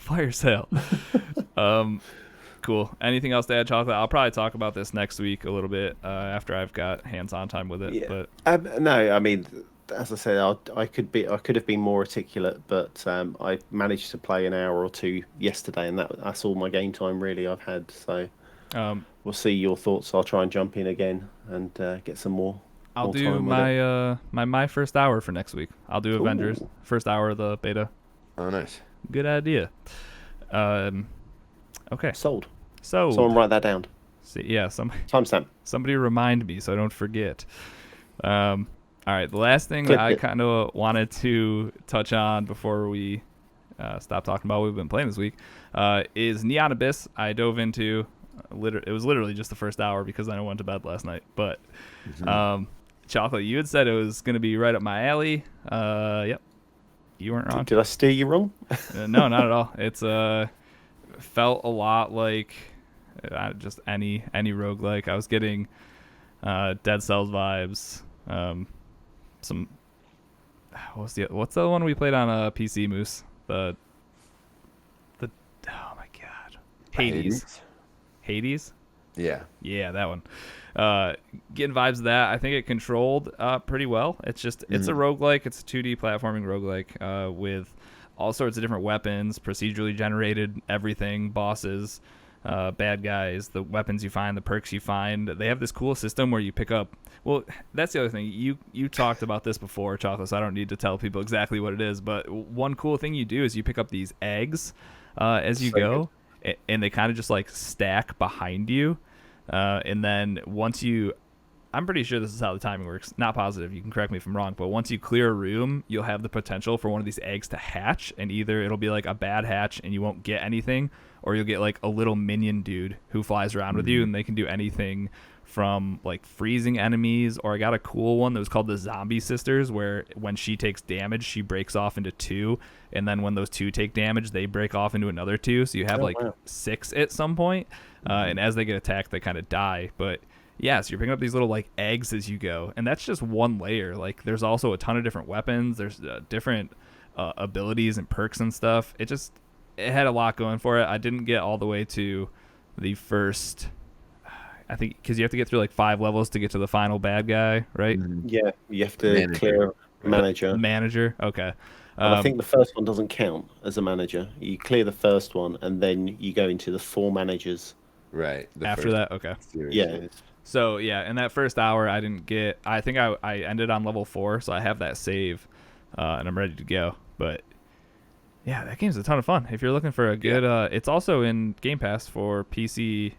Cool. Anything else to add, Chocolate? I'll probably talk about this next week a little bit after I've got hands-on time with it. Yeah. But No, I mean, as I said, I could have been more articulate, but I managed to play an hour or two yesterday, and that's all my game time really I've had. So we'll see your thoughts. I'll try and jump in again and get some more. I'll more do time with it. my first hour for next week. I'll do Avengers Ooh. first hour of the beta. Oh, nice. Good idea. Okay. Sold. So Someone write that down. yeah, Timestamp. somebody remind me so I don't forget. All right, the last thing Clip I it. kind of wanted to touch on before we stop talking about what we've been playing this week is Neon Abyss. I dove into it was literally just the first hour because I went to bed last night. But Chocolate, you had said it was going to be right up my alley. Yep, you weren't wrong. Did I steer you wrong? No, not at all. It's felt a lot like just any roguelike. I was getting Dead Cells vibes. Some what's the one we played on PC, Moose? The oh my god, Hades. Yeah, that one. Getting vibes of that. I think it controlled pretty well. It's just it's a roguelike. It's a 2D platforming roguelike with all sorts of different weapons, procedurally generated everything, bosses, bad guys, the weapons you find, the perks you find. They have this cool system where you pick up. Well, that's the other thing. You talked about this before, Chocolate, so I don't need to tell people exactly what it is. But one cool thing you do is you pick up these eggs as you go, and they kind of just like stack behind you. And then once you, I'm pretty sure this is how the timing works. Not positive. You can correct me if I'm wrong. But once you clear a room, you'll have the potential for one of these eggs to hatch, and either it'll be like a bad hatch and you won't get anything, or you'll get like a little minion dude who flies around with you, and they can do anything from like freezing enemies. Or I got a cool one that was called the Zombie Sisters, where when she takes damage, she breaks off into two, and then when those two take damage, they break off into another two. So you have six at some point, and as they get attacked, they kind of die. But yeah, so you're picking up these little like eggs as you go, and that's just one layer. Like there's also a ton of different weapons. There's different abilities and perks and stuff. It had a lot going for it. I didn't get all the way to the first, I think, because you have to get through like 5 levels to get to the final bad guy, right? Yeah, you have to clear manager. Okay. And I think the first one doesn't count as a manager. You clear the first one, and then you go into the 4 managers. Right. After that, okay. Series. Yeah. So yeah, in that first hour, I didn't get. I think I ended on level 4, so I have that save, and I'm ready to go. But yeah, that game's a ton of fun. If you're looking for a good, it's also in Game Pass for PC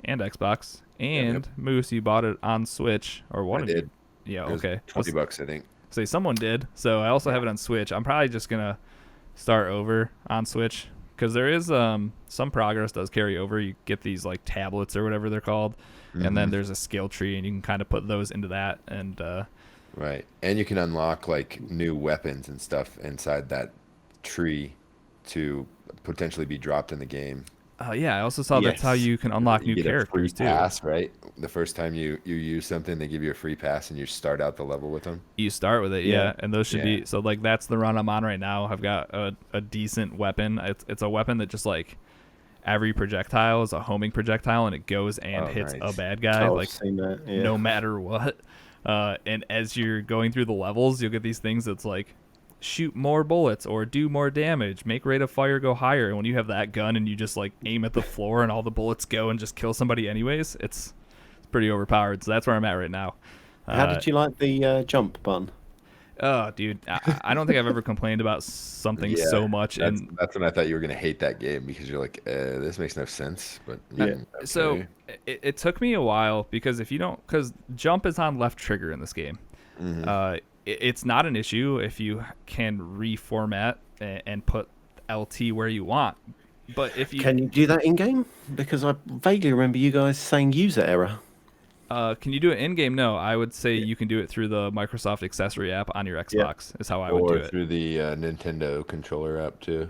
and Xbox. And Moose, you bought it on Switch, or one I of did. you? Yeah, It was okay. $20, I think. Say someone did. So I also have it on Switch. I'm probably just gonna start over on Switch because there is some progress does carry over. You get these like tablets or whatever they're called, and then there's a skill tree, and you can kind of put those into that. And right, and you can unlock like new weapons and stuff inside that tree to potentially be dropped in the game. yeah, I also saw that's how you can unlock new get characters a free too. pass, right? The first time you use something, they give you a free pass, and you start out the level with them. You start with it, yeah, and those should be so. Like that's the run I'm on right now. I've got a decent weapon. It's a weapon that just like every projectile is a homing projectile, and it goes and hits a bad guy like no matter what. And as you're going through the levels, you'll get these things that's like shoot more bullets or do more damage, make rate of fire go higher. And when you have that gun and you just like aim at the floor and all the bullets go and just kill somebody anyways, it's pretty overpowered. So that's where I'm at right now. How did you like the jump button? Oh, dude, I don't think I've ever complained about something so much. That's when I thought you were gonna hate that game because you're like, this makes no sense. But okay. So it took me a while because because jump is on left trigger in this game. It's not an issue if you can reformat and put LT where you want. But if you can you do that in game? Because I vaguely remember you guys saying user error. Can you do it in game? No, I would say you can do it through the Microsoft Accessory app on your Xbox. Is how I would do it. Or through the Nintendo controller app too.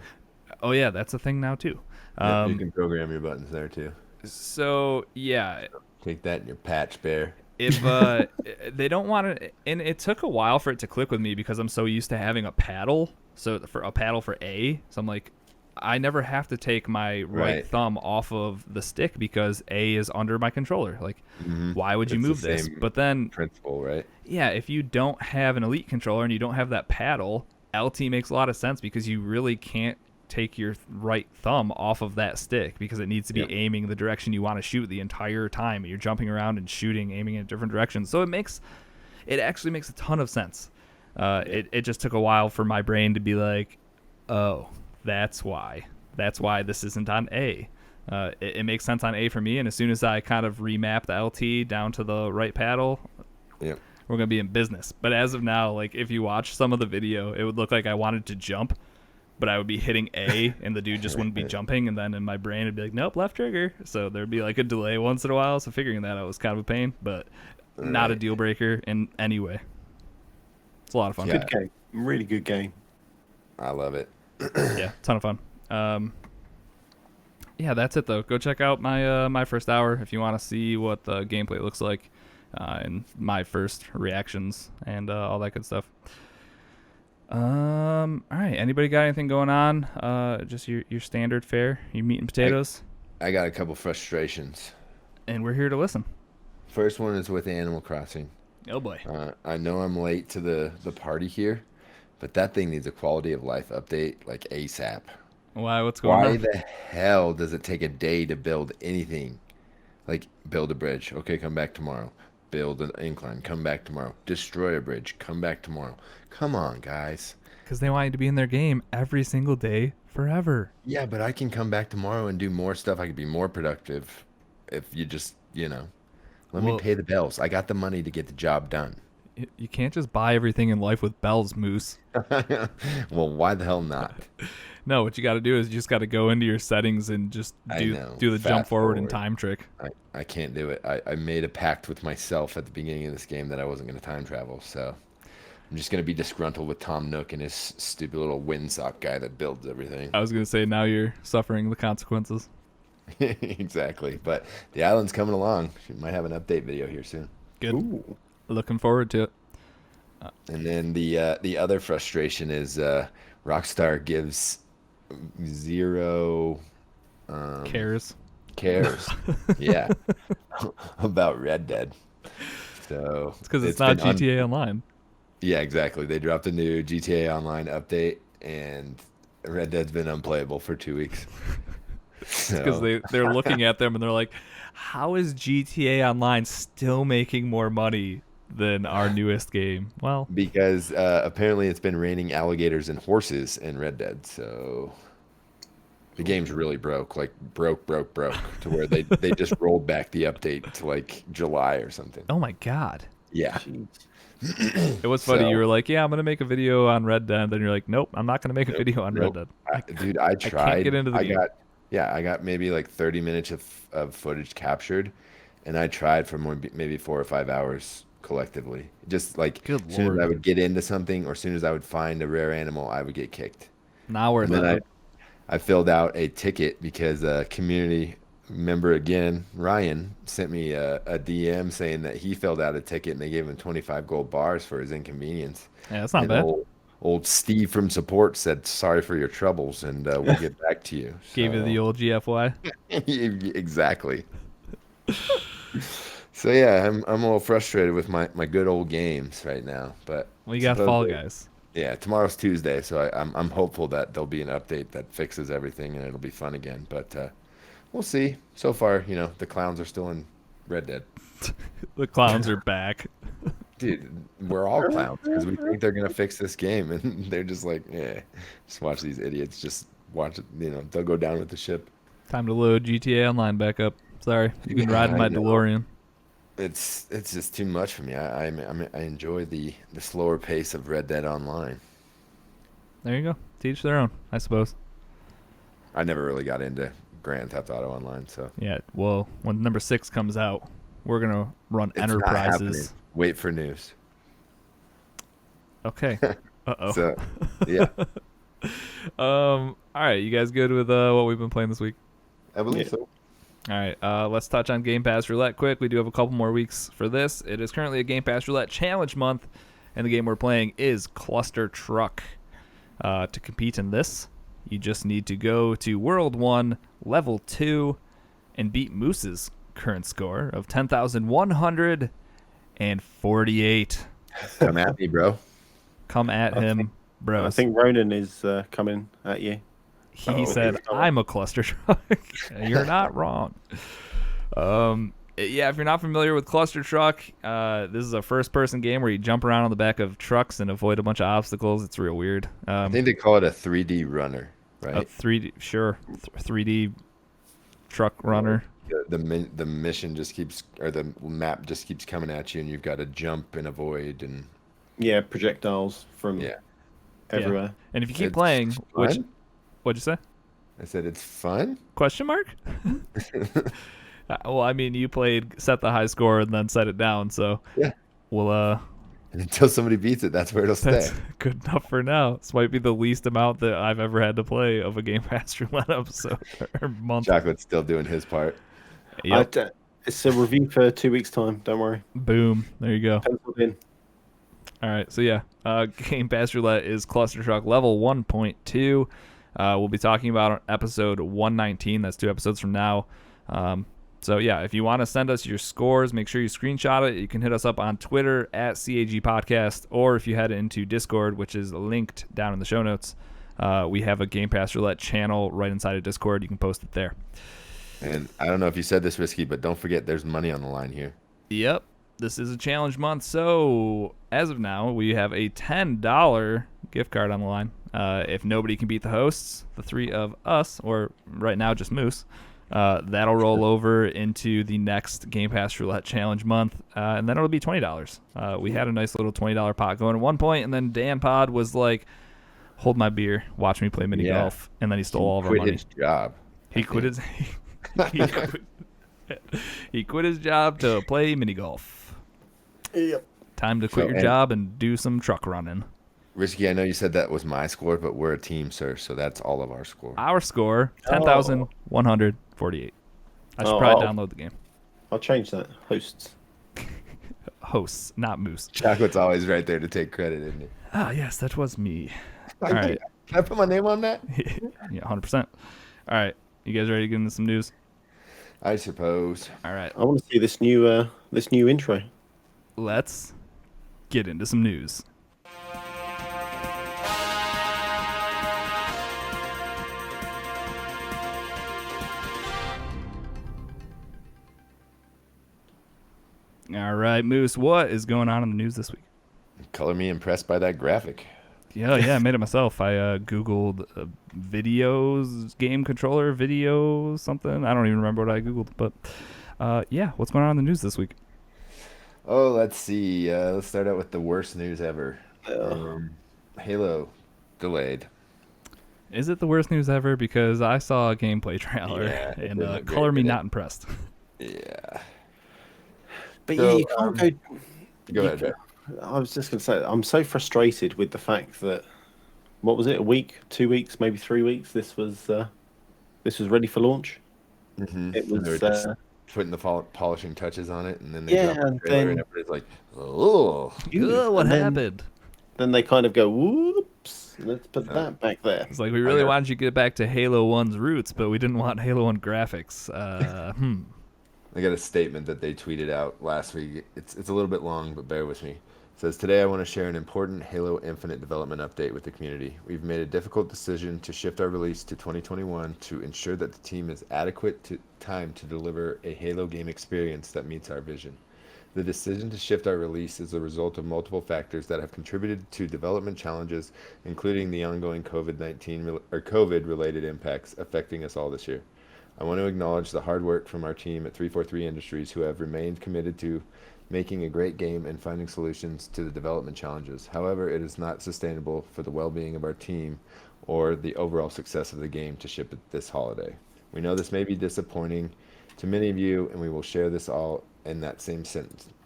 Oh yeah, that's a thing now too. You can program your buttons there too. So yeah, take that in your patch, bear. If they don't want to, and it took a while for it to click with me because I'm so used to having a paddle. So for a paddle for A, so I'm like, I never have to take my right thumb off of the stick because A is under my controller. Like, why would you move this? But then principle, right? Yeah, if you don't have an Elite controller and you don't have that paddle, LT makes a lot of sense because you really can't take your right thumb off of that stick because it needs to be aiming the direction you want to shoot the entire time. You're jumping around and shooting, aiming in different directions. So it actually makes a ton of sense. It just took a while for my brain to be like, oh, that's why this isn't on A. It makes sense on A for me, and as soon as I kind of remap the LT down to the right paddle, we're gonna be in business. But as of now, like if you watch some of the video, it would look like I wanted to jump, but I would be hitting A and the dude just wouldn't be jumping, and then in my brain it'd be like, nope, left trigger. So there'd be like a delay once in a while. So figuring that out was kind of a pain, but not a deal breaker in any way. It's a lot of fun. Yeah. Good game. Really good game. I love it. Yeah, ton of fun. Yeah, that's it though. Go check out my my first hour if you want to see what the gameplay looks like, and my first reactions and all that good stuff. All right. Anybody got anything going on? Just your standard fare, your meat and potatoes, I got a couple frustrations. and we're here to listen. First one is with Animal Crossing. Oh boy. I know I'm late to the party here, but that thing needs a quality of life update like ASAP. Why? What's going Why on? the hell does it take a day to build anything? Like, build a bridge. Okay, come back tomorrow. Build an incline. Come back tomorrow. Destroy a bridge. Come back tomorrow. Come on, guys. Because they want you to be in their game every single day forever. Yeah, but I can come back tomorrow and do more stuff. I could be more productive if you just, let me Well- pay the bills. I got the money to get the job done. You can't just buy everything in life with bells, Moose. Well, why the hell not? No, what you got to do is you just got to go into your settings and just I do know. do the jump Fast forward and forward. time trick. I can't do it. I made a pact with myself at the beginning of this game that I wasn't going to time travel, so I'm just going to be disgruntled with Tom Nook and his stupid little windsock guy that builds everything. I was gonna say now you're suffering the consequences. Exactly. But the island's coming along. We might have an update video here soon. Good. Ooh. Looking forward to it. And then the other frustration is Rockstar gives zero Cares. cares. Yeah. About Red Dead. So It's because it's not been GTA Online. Yeah, exactly. They dropped a new GTA Online update, and Red Dead's been unplayable for 2 weeks. Because So, they're looking at them and they're like, how is GTA Online still making more money than our newest game? Well, because apparently it's been raining alligators and horses in Red Dead, so the game's really broke, like broke, to where they just rolled back the update to like July or something. oh my god. Yeah. Jeez. It was funny. So- You were like, yeah, I'm gonna make a video on Red Dead. Then you're like, nope, I'm not gonna make a video on Nope. Red Dead. Dude, I tried. get into the game. I got maybe like 30 minutes of footage captured, and I tried for maybe 4 or 5 hours collectively. Just like Good as soon as lord. I would get into something, or as soon as I would find a rare animal, I would get kicked. Now we're And then live. I filled out a ticket because a community member again, Ryan, sent me a DM saying that he filled out a ticket and they gave him 25 gold bars for his inconvenience. Yeah, that's not And bad. Old Steve from support said, "Sorry for your troubles, and we'll get back to you." Gave you the old GFY. Exactly. So yeah, I'm a little frustrated with my good old games right now, but Well, you got Fall supposedly- Guys. Yeah, tomorrow's Tuesday, so I'm hopeful that there'll be an update that fixes everything and it'll be fun again. But we'll see. So far, the clowns are still in Red Dead. The clowns are back. Dude, we're all clowns because we think they're gonna fix this game, and they're just like, yeah, just watch these idiots. Just watch it. They'll go down with the ship. Time to load GTA Online back up. Sorry, you can Yeah, ride in my I know. DeLorean. It's just too much for me. I enjoy the slower pace of Red Dead Online. There you go. Teach their own, I suppose. I never really got into Grand Theft Auto Online, so Yeah. Well, when number 6 comes out, we're gonna run it's not happening. Enterprises. Wait for news. Okay. Uh oh. So yeah, All right. You guys good with what we've been playing this week? I believe Yeah. so. All right, let's touch on Game Pass Roulette quick. We do have a couple more weeks for this. It is currently a Game Pass Roulette Challenge month, and the game we're playing is Cluster Truck. To compete in this, you just need to go to World 1, Level 2, and beat Moose's current score of 10,148. Come at me, bro. Come at I him, think- bros. I think Ronan is coming at you. He Oh, said, okay. I'm a cluster truck. You're not wrong. Yeah, if you're not familiar with Cluster Truck, this is a first-person game where you jump around on the back of trucks and avoid a bunch of obstacles. It's real weird. I think they call it a 3D runner, A right? 3D, sure, 3D truck runner. the mission just keeps, or the map just keeps coming at you, and you've got to jump and avoid, and Yeah, projectiles from yeah, everywhere. And if you keep it's playing, which fun. what'd you say? I said it's fun. Question mark? Well, I mean, you played set the high score and then set it down, so Yeah. well, Until somebody beats it, that's where it'll that's stay. good enough for now. This might be the least amount that I've ever had to play of a Game Pass roulette episode or month. Chocolate's still doing his part. Yep. It's a review for 2 weeks' time. Don't worry. Boom. There you go. Penciled in. All right, so yeah, Game Pass Roulette is Cluster Truck level 1.2. We'll be talking about episode 119. That's 2 episodes from now. So yeah, if you want to send us your scores, make sure you screenshot it. You can hit us up on Twitter at CAG Podcast, or if you head into Discord, which is linked down in the show notes, we have a Game Pass Roulette channel right inside of Discord. You can post it there. And I don't know if you said this, Risky, but don't forget there's money on the line here. Yep. This is a challenge month, so as of now, we have a $10 gift card on the line. If nobody can beat the hosts, the 3 of us, or right now just Moose, that'll roll over into the next Game Pass Roulette challenge month, and then it'll be $20. We had a nice little $20 pot going at one point, and then Dan Pod was like, hold my beer, watch me play mini golf, and then he stole all of our money. Quit his job. He quit his... he quit his job to play mini golf. Yep. Time to quit your job and do some truck running. Risky, I know you said that was my score, but we're a team, sir, so that's all of our score. Our score, 10,148. I should probably download the game. I'll change that. Hosts. Hosts, not Moose. Chocolate's always right there to take credit, isn't he? Ah, yes, that was me. All right. Can I put my name on that? Yeah, 100%. All right. You guys ready to get into some news? I suppose. All right. I want to see this new intro. Let's get into some news. All right, Moose, what is going on in the news this week? Color me impressed by that graphic. Yeah, I made it myself. I Googled videos, game controller, video, something. I don't even remember what I Googled, but yeah, what's going on in the news this week? Oh, let's see. Let's start out with the worst news ever. Halo delayed. Is it the worst news ever? Because I saw a gameplay trailer and color me not impressed. Yeah. But So, yeah, you can't go. Go ahead, Jack. I was just going to say, I'm so frustrated with the fact that, what was it, a week, 2 weeks, maybe 3 weeks, this was ready for launch. Mm-hmm. It was They were just putting the polishing touches on it, and then they Yeah, drop the and trailer, then- and everybody's like, oh. What And then- happened? Then they kind of go, whoops, let's put that back there. It's like we really wanted you to get back to Halo 1's roots, but we didn't want Halo 1 graphics. I got a statement that they tweeted out last week. It's a little bit long, but bear with me. It says, today I want to share an important Halo Infinite development update with the community. We've made a difficult decision to shift our release to 2021 to ensure that the team has adequate time to deliver a Halo game experience that meets our vision. The decision to shift our release is a result of multiple factors that have contributed to development challenges, including the ongoing COVID-related impacts affecting us all this year. I want to acknowledge the hard work from our team at 343 Industries who have remained committed to making a great game and finding solutions to the development challenges. However, it is not sustainable for the well-being of our team or the overall success of the game to ship it this holiday. We know this may be disappointing to many of you, and we will share this all in that same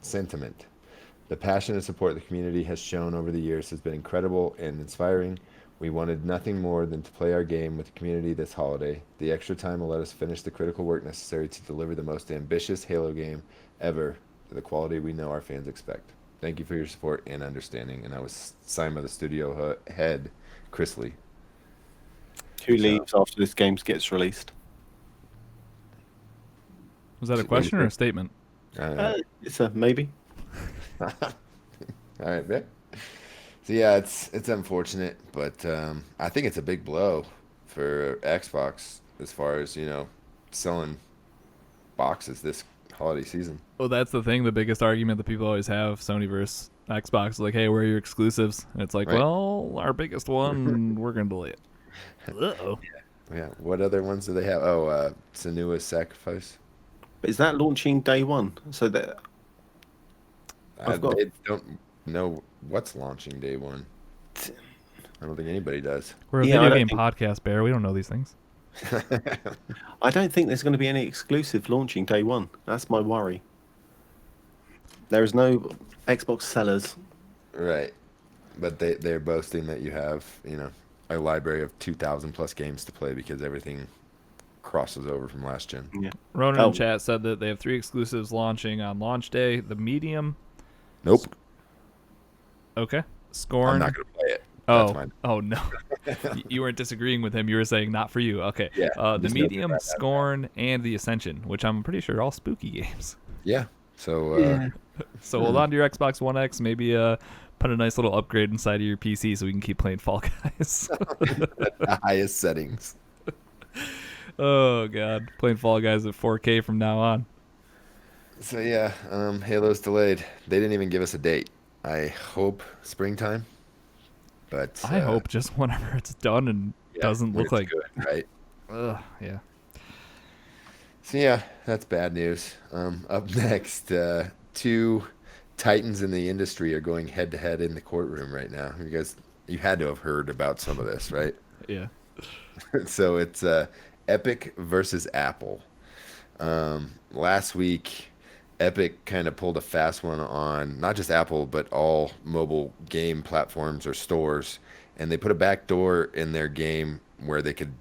sentiment. The passion and support the community has shown over the years has been incredible and inspiring. We wanted nothing more than to play our game with the community this holiday. The extra time will let us finish the critical work necessary to deliver the most ambitious Halo game ever to the quality we know our fans expect. Thank you for your support and understanding. And I was signed by the studio head, Chris Lee. Who leaves after this game gets released? Was that a question or a statement? It's a maybe. All right, Vic. So yeah, it's unfortunate, but I think it's a big blow for Xbox as far as, selling boxes this holiday season. Well, that's the thing. The biggest argument that people always have, Sony versus Xbox, is like, hey, where are your exclusives? And it's like, Right. well, our biggest one, we're going to delay it. Uh-oh. Yeah. What other ones do they have? Oh, Senua's Sacrifice. But is that launching day one? So that I've got. They don't know what's launching day one. I don't think anybody does. We're a Yeah, video game podcast, Bear. We don't know these things. I don't think there's going to be any exclusive launching day one. That's my worry. There is no Xbox sellers. Right. But they're boasting that you have, a library of 2,000 plus games to play because everything crosses over from last gen. Yeah. Ronan Oh. in chat said that they have 3 exclusives launching on launch day. The Medium. Nope. Okay. Scorn. I'm not going to play it. That's Oh, mine. oh no. You weren't disagreeing with him. You were saying not for you. Okay. Yeah, The just no Medium, crap. Scorn, and the Ascension, which I'm pretty sure are all spooky games. Yeah. So, So hold on to your Xbox One X. Maybe put a nice little upgrade inside of your PC so we can keep playing Fall Guys. the highest settings. Oh god, playing Fall Guys at 4K from now on. So, yeah, Halo's delayed. They didn't even give us a date. I hope springtime. But I hope just whenever it's done and yeah, doesn't when look it's like. good, right? Yeah. So yeah, that's bad news. Up next, 2 titans in the industry are going head to head in the courtroom right now. You had to have heard about some of this, right? Yeah. So it's Epic versus Apple. Last week, Epic kind of pulled a fast one on not just Apple, but all mobile game platforms or stores, and they put a back door in their game where they could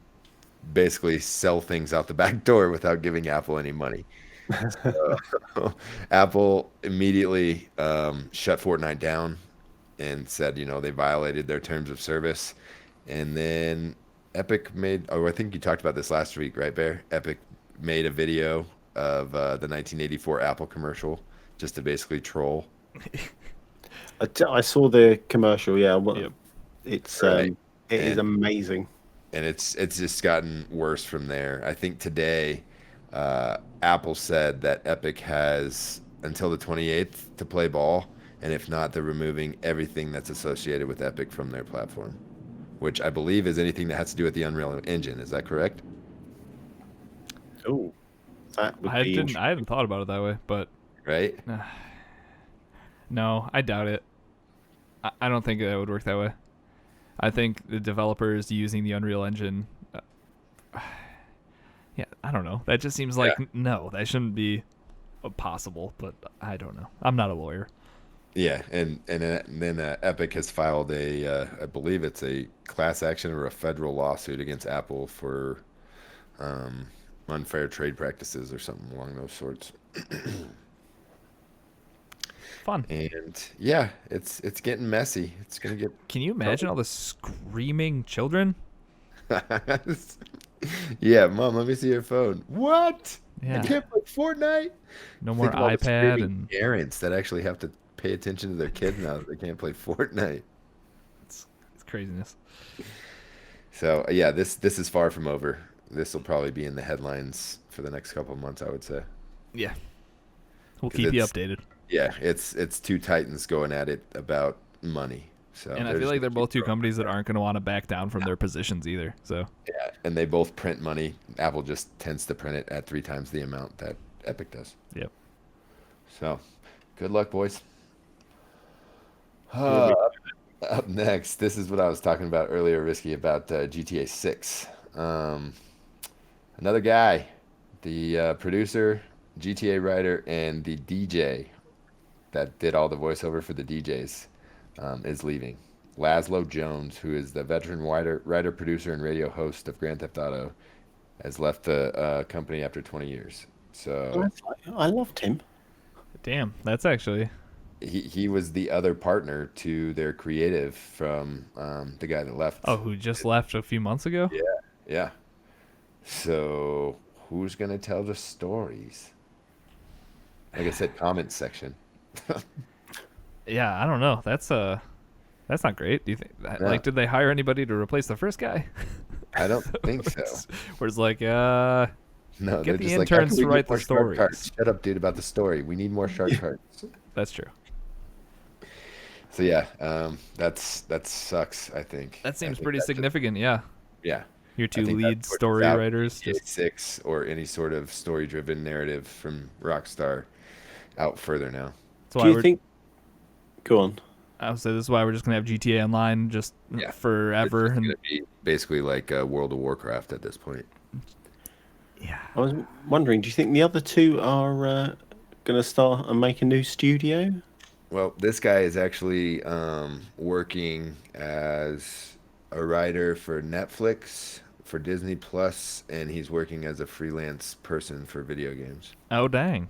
basically sell things out the back door without giving Apple any money. So, Apple immediately shut Fortnite down and said, they violated their terms of service. And then Epic made, I think you talked about this last week, right, Bear? Epic made a video of the 1984 Apple commercial just to basically troll. I saw the commercial. Yeah, well, Yep. it's Right. it is And- amazing. And it's just gotten worse from there. I think today, Apple said that Epic has until the 28th to play ball, and if not, they're removing everything that's associated with Epic from their platform, which I believe is anything that has to do with the Unreal Engine. Is that correct? Oh, that would I be hadn't thought about it that way, but Right? no, I doubt it. I don't think that would work that way. I think the developers using the Unreal Engine. Yeah, I don't know. That just seems like no, that shouldn't be possible. But I don't know. I'm not a lawyer. Yeah, and then Epic has filed I believe it's a class action or a federal lawsuit against Apple for unfair trade practices or something along those sorts. Fun. And yeah, it's getting messy. It's gonna get. Can you imagine all the screaming children? Yeah, Mom, let me see your phone. What? Yeah. I can't play Fortnite. No more Think of all the iPad screaming and parents that actually have to pay attention to their kids now that they can't play Fortnite. it's craziness. So yeah, this is far from over. This will probably be in the headlines for the next couple of months, I would say. Yeah. We'll 'Cause keep you it's- updated. Yeah, it's 2 titans going at it about money. So And I they're feel just like they're gonna both keep two growing. companies that aren't going to want to back down from their positions either. So Yeah, and they both print money. Apple just tends to print it at 3 times the amount that Epic does. Yep. So, good luck, boys. Up next, this is what I was talking about earlier, Risky, about GTA 6. Another guy, the producer, GTA writer, and the DJ that did all the voiceover for the DJs is leaving. Laszlo Jones, who is the veteran writer, producer, and radio host of Grand Theft Auto, has left the company after 20 years. So I loved him. Damn, that's actually he was the other partner to their creative from the guy that left. who just left a few months ago? Yeah. So who's gonna tell the stories? Like I said, comment section. Yeah, I don't know. That's not great. Do you think No. like did they hire anybody to replace the first guy? I don't think so. Where it's like No, Get they're the just like, how interns can we to get write the more shark stories. cards? Shut up, dude, about the story. We need more shark cards. that's true. So yeah, that sucks. I think That seems think pretty that should- significant, yeah. Yeah, Your I two think that lead pushes story out writers GTA just 6 or any sort of story-driven narrative from Rockstar out further now. that's Do why you we're think? Go on. I would say this is why we're just gonna have GTA Online just Yeah, it's forever just and gonna be basically like World of Warcraft at this point. yeah. I was wondering, do you think the other two are going to start and make a new studio? Well, this guy is actually working as a writer for Netflix, for Disney Plus, and he's working as a freelance person for video games. Oh dang.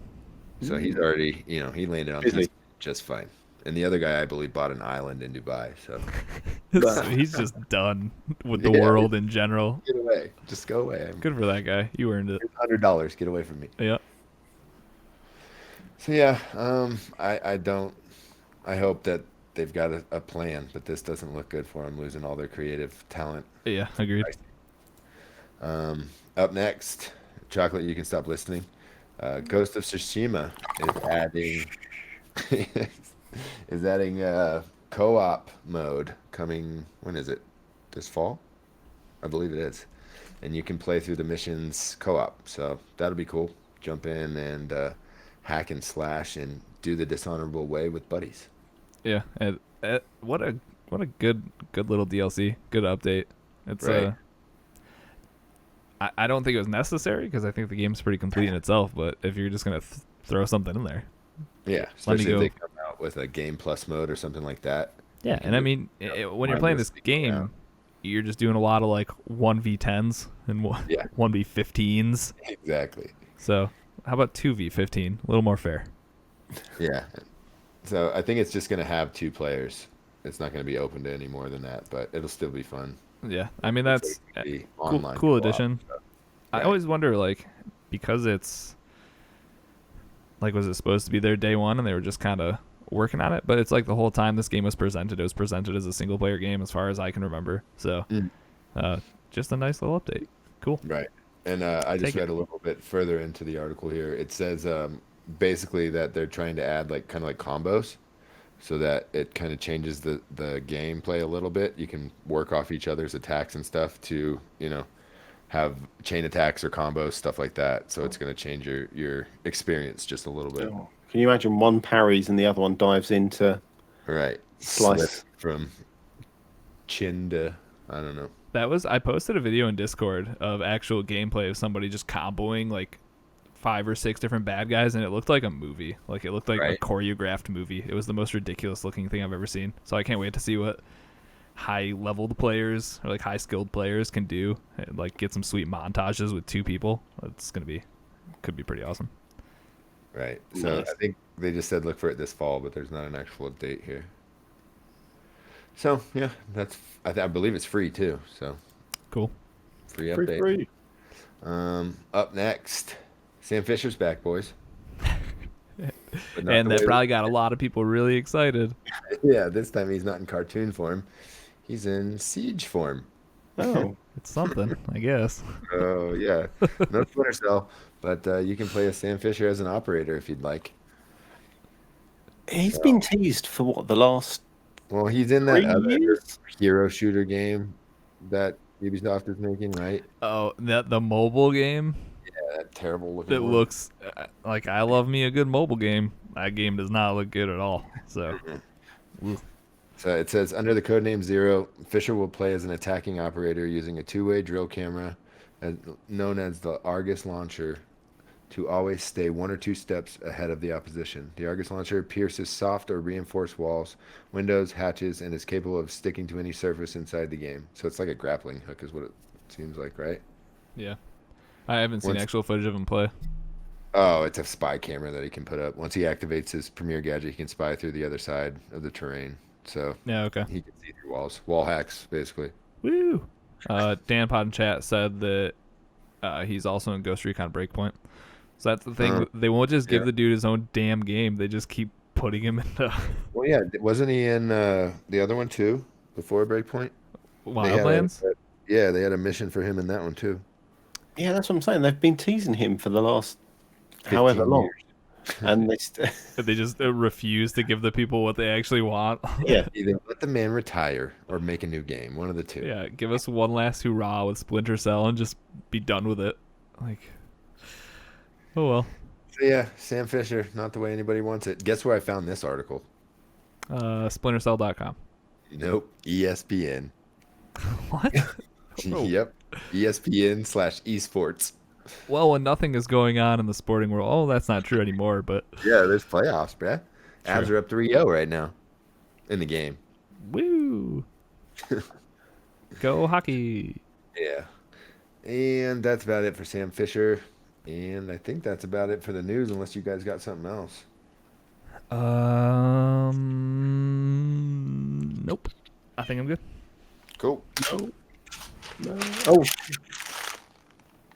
So he's already, he landed on Busy. PC just fine. And the other guy, I believe, bought an island in Dubai. So So he's just done with the yeah, world in general. get away, just go away. Good for that guy. You earned it. $100, get away from me. Yeah. So yeah, I don't. I hope that they've got a plan, but this doesn't look good for them losing all their creative talent. Yeah, agreed. Up next, Chocolate, you can stop listening. Ghost of Tsushima is adding is adding co-op mode coming. When is it? This fall, I believe it is. And you can play through the missions co-op, so that'll be cool. Jump in and hack and slash and do the dishonorable way with buddies. Yeah. And, what a good little DLC. Good update. It's Right. I don't think it was necessary because I think the game's pretty complete in itself. But if you're just gonna throw something in there, Yeah, Let me especially if go. they come out with a game plus mode or something like that. yeah. can And I do, mean, when you're playing this mindlessly go game, down. you're just doing a lot of like 1v10s and Yeah. 1v15s. Exactly. So how about 2v15? A little more fair. Yeah. So I think it's just going to have two players. It's not going to be open to any more than that, but it'll still be fun. Yeah. I mean Looks that's like it could be cool. online Cool co-op, addition. so, I right. always wonder like because it's like was it supposed to be their day one and they were just kind of working on it, but it's like the whole time this game was presented, it was presented as a single player game as far as I can remember. So Mm. just a nice little update. Cool. Right. And I just Take it. read a little bit further into the article here. It says basically that they're trying to add like kind of like combos so that it kind of changes the gameplay a little bit. You can work off each other's attacks and stuff to, have chain attacks or combos, stuff like that. So it's going to change your experience just a little bit. Can you imagine one parries and the other one dives into Right. Slice. Slip from chin to, I don't know. I posted a video in Discord of actual gameplay of somebody just comboing like 5 or 6 different bad guys, and it looked like a movie. Like it looked like a Right. choreographed movie. It was the most ridiculous looking thing I've ever seen. So I can't wait to see what high leveled players or like high skilled players can do and like get some sweet montages with 2 people. It's could be pretty awesome. Right. So Nice. I think they just said look for it this fall, but there's not an actual date here. So yeah, I believe it's free too. So Cool. free update. Up next, Sam Fisher's back, boys. But not And the that way- probably got a lot of people really excited. yeah. This time he's not in cartoon form. He's in siege form. Oh, It's something, I guess. Oh yeah, no Splinter Cell, but you can play as Sam Fisher as an operator if you'd like. he's been teased for what, the last Well, he's in that 3 other years? hero shooter game that Ubisoft is making, right? Oh, the mobile game Yeah, that terrible looking. that one. looks like I love me a good mobile game. That game does not look good at all. So So it says under the codename Zero, Fisher will play as an attacking operator using a two-way drill camera, known as the Argus launcher, to always stay 1 or 2 steps ahead of the opposition. The Argus launcher pierces soft or reinforced walls, windows, hatches, and is capable of sticking to any surface inside the game. So it's like a grappling hook, is what it seems like, right? yeah, I haven't seen Once- actual footage of him play. Oh, it's a spy camera that he can put up. Once he activates his premier gadget, he can spy through the other side of the terrain. So Yeah, okay. he can see through walls. Wall hacks, basically. Woo. Dan Pod in chat said that he's also in Ghost Recon Breakpoint. So that's the thing. They won't just give yeah. the dude his own damn game. They just keep putting him into Well, yeah, wasn't he in the other one too before Breakpoint? They had Wildlands. yeah, they had a mission for him in that one too. Yeah, that's what I'm saying. They've been teasing him for the last 15 however long. years. and They just refuse to give the people what they actually want. yeah, Either let the man retire or make a new game. One of the two. Yeah, give us one last hurrah with Splinter Cell and just be done with it. Like, oh well. So yeah, Sam Fisher, not the way anybody wants it. Guess where I found this article? Splintercell.com. Nope. ESPN. What? Oh. Yep. ESPN/esports. Well, when nothing is going on in the sporting world, oh, that's not true anymore. But Yeah, there's playoffs, bruh. Avs are up 3-0 right now in the game. woo, go hockey. Yeah. And that's about it for Sam Fisher. And I think that's about it for the news, unless you guys got something else. Nope. I think I'm good. Cool. oh,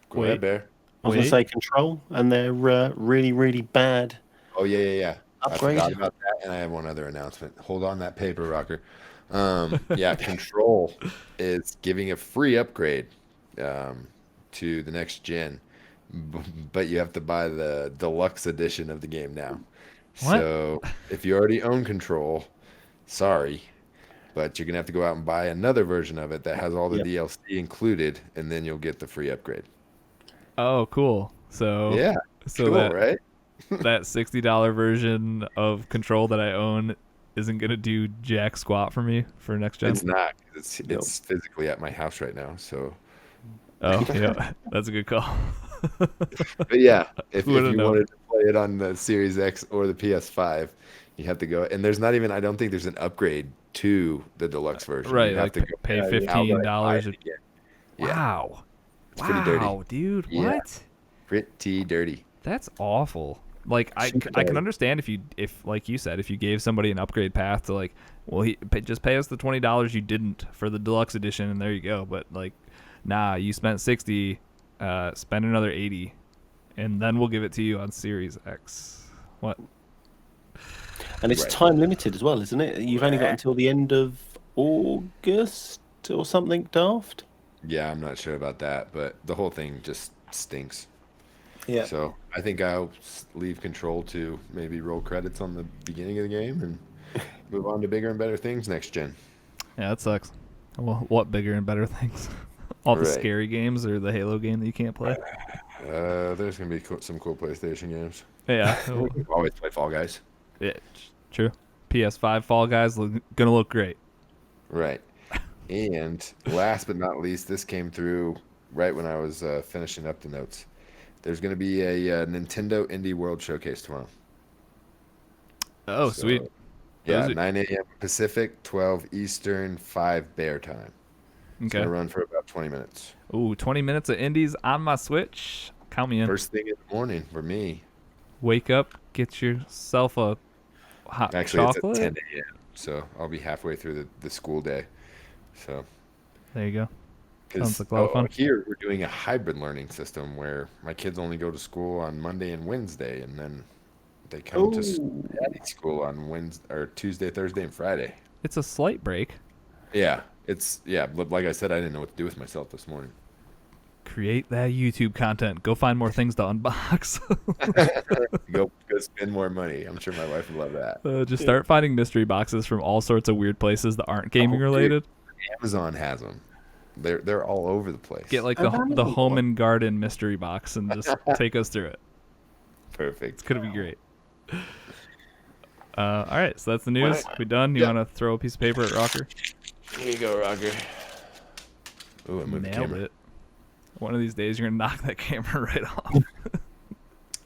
Go Wait. ahead, Bear. I was going Wait. to say Control, and they're really, really bad. Oh, yeah. I Upgrade. forgot about that, and I have one other announcement. Hold on that paper, Rocker. Yeah, Control is giving a free upgrade to the next gen, but you have to buy the deluxe edition of the game now. What? So if you already own Control, sorry, but you're gonna have to go out and buy another version of it that has all the Yep. DLC included, and then you'll get the free upgrade. Oh, cool. So Yeah, so cool, that right? that $60 version of Control that I own isn't gonna do jack squat for me for next gen. It's not. It's physically at my house right now. So, Oh, yeah, that's a good call. but yeah, if Who you would've known? wanted to play it on the Series X or the PS5, you have to go. And there's not even. I don't think there's an upgrade to the deluxe version. Right, You have like to go pay outright buy $15 it again. Yeah, Wow. it's pretty dirty. Wow, dude, Yeah. what? Pretty dirty. That's awful. Like I Super can dirty. understand if like you said, if you gave somebody an upgrade path to like, well, just pay us the $20 you didn't for the deluxe edition, and there you go. But like, nah, you spent 60, spend another 80, and then we'll give it to you on Series X. What? And it's Right. time limited as well, isn't it? You've only got until the end of August or something daft. Yeah, I'm not sure about that, but the whole thing just stinks. Yeah. So I think I'll leave Control to maybe roll credits on the beginning of the game and move on to bigger and better things next gen. Yeah, that sucks. Well, what bigger and better things? All the Right. scary games or the Halo game that you can't play? There's gonna be some cool PlayStation games. Yeah, Always play Fall Guys. yeah, true. PS5 Fall Guys gonna look great. Right. And last but not least, this came through right when I was finishing up the notes. There's going to be a Nintendo Indie World Showcase tomorrow. Oh, So, sweet. Yeah, Those are- 9 a.m. Pacific, 12 Eastern, 5 Bear time. It's Okay. going to run for about 20 minutes. Ooh, 20 minutes of indies on my Switch. Count me in. First thing in the morning for me. Wake up, get yourself a hot Actually, chocolate. it's at 10 a.m. So I'll be halfway through the school day. So, There you go. because Sounds like a lot of fun. here we're doing a hybrid learning system where my kids only go to school on Monday and Wednesday, and then they come to school on Wednesday or Tuesday, Thursday, and Friday. It's a slight break. Yeah, but like I said, I didn't know what to do with myself this morning. Create that YouTube content. Go find more things to unbox. Go spend more money. I'm sure my wife would love that. Just start finding mystery boxes from all sorts of weird places that aren't gaming dude. related. Amazon has them. They're all over the place. Get like the home and garden mystery box and just take us through it. Perfect. It's gonna be great. All right, so that's the news. Right. We done? You Yeah. want to throw a piece of paper at Rocker? Here you go, Roger. Ooh, I moved the Nailed camera. it. One of these days, you're gonna knock that camera right off.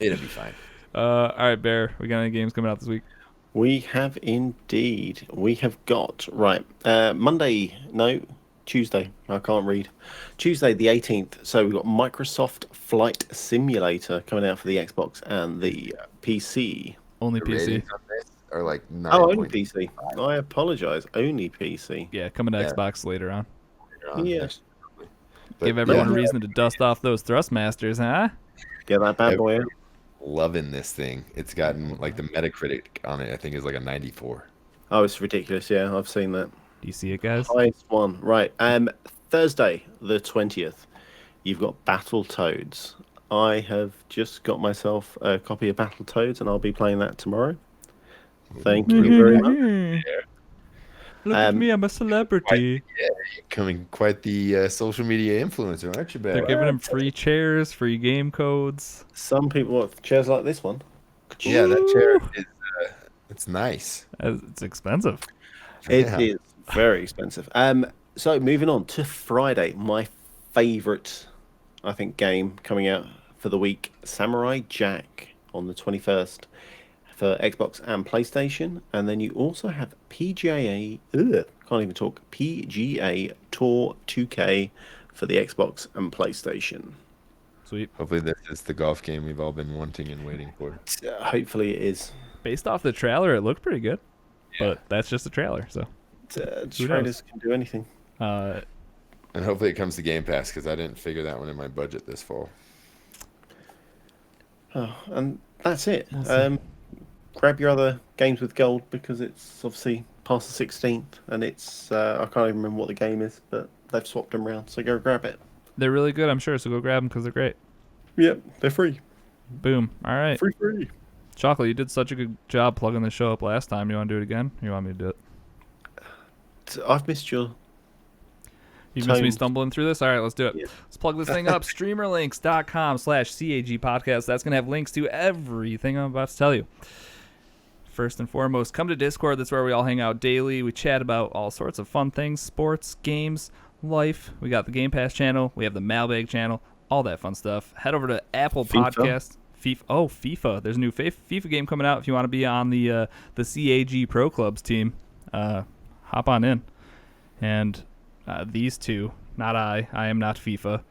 It'll be fine. All right, Bear. We got any games coming out this week? We have indeed. We have got Monday. No, Tuesday. I can't read. Tuesday the 18th. So we've got Microsoft Flight Simulator coming out for the Xbox and the PC. Only The PC. ratings on this are like 9. Oh, only PC. I apologise. Only PC. Yeah, coming to Yeah. Xbox later on. Yeah. Give everyone a reason to dust off those Thrustmasters, huh? Get that bad boy out. Loving this thing. It's gotten like the Metacritic on it, I think, is like a 94. Oh, it's ridiculous. Yeah, I've seen that. Do you see it, guys? Highest one. Right. Thursday the 20th. You've got Battletoads I have just got myself a copy of Battletoads, and I'll be playing that tomorrow. Thank you very much. Look at me, I'm a celebrity. Becoming quite the social media influencer, aren't you, They're Bear? giving him free chairs, free game codes. Some people want chairs like this one. Yeah, that chair Ooh. is it's nice. It's expensive. It Yeah. is very expensive. So moving on to Friday, my favourite, I think, game coming out for the week, Samurai Jack on the 21st for Xbox and PlayStation, and then you also have can't even talk, PGA Tour 2K for the Xbox and PlayStation. Sweet. Hopefully this is the golf game we've all been wanting and waiting for. Hopefully it is. Based off the trailer, it looked pretty good. But that's just a trailer, so. Trailers can do anything. Uh, And hopefully it comes to Game Pass because I didn't figure that one in my budget this fall. Oh, and that's it. We'll see. Grab your other games with gold because it's obviously past the 16th, and it's I can't even remember what the game is, but they've swapped them around, so go grab it. they're really good, I'm sure, so go grab them because they're great. Yep, they're free. Boom. All right. Free. Chocolate, you did such a good job plugging the show up last time. You want to do it again? Or you want me to do it? I've missed your. You missed me Tones. stumbling through this? All right, let's do it. Yeah. Let's plug this thing up. Streamerlinks.com/CAG podcast. That's going to have links to everything I'm about to tell you. First and foremost, come to Discord. That's where we all hang out daily. We chat about all sorts of fun things, sports, games, life. We got the Game Pass channel. We have the Mailbag channel, all that fun stuff. Head over to Apple FIFA. Podcast. FIFA. There's a new FIFA game coming out. If you want to be on the CAG Pro Clubs team, hop on in. And these two, not I am not FIFA.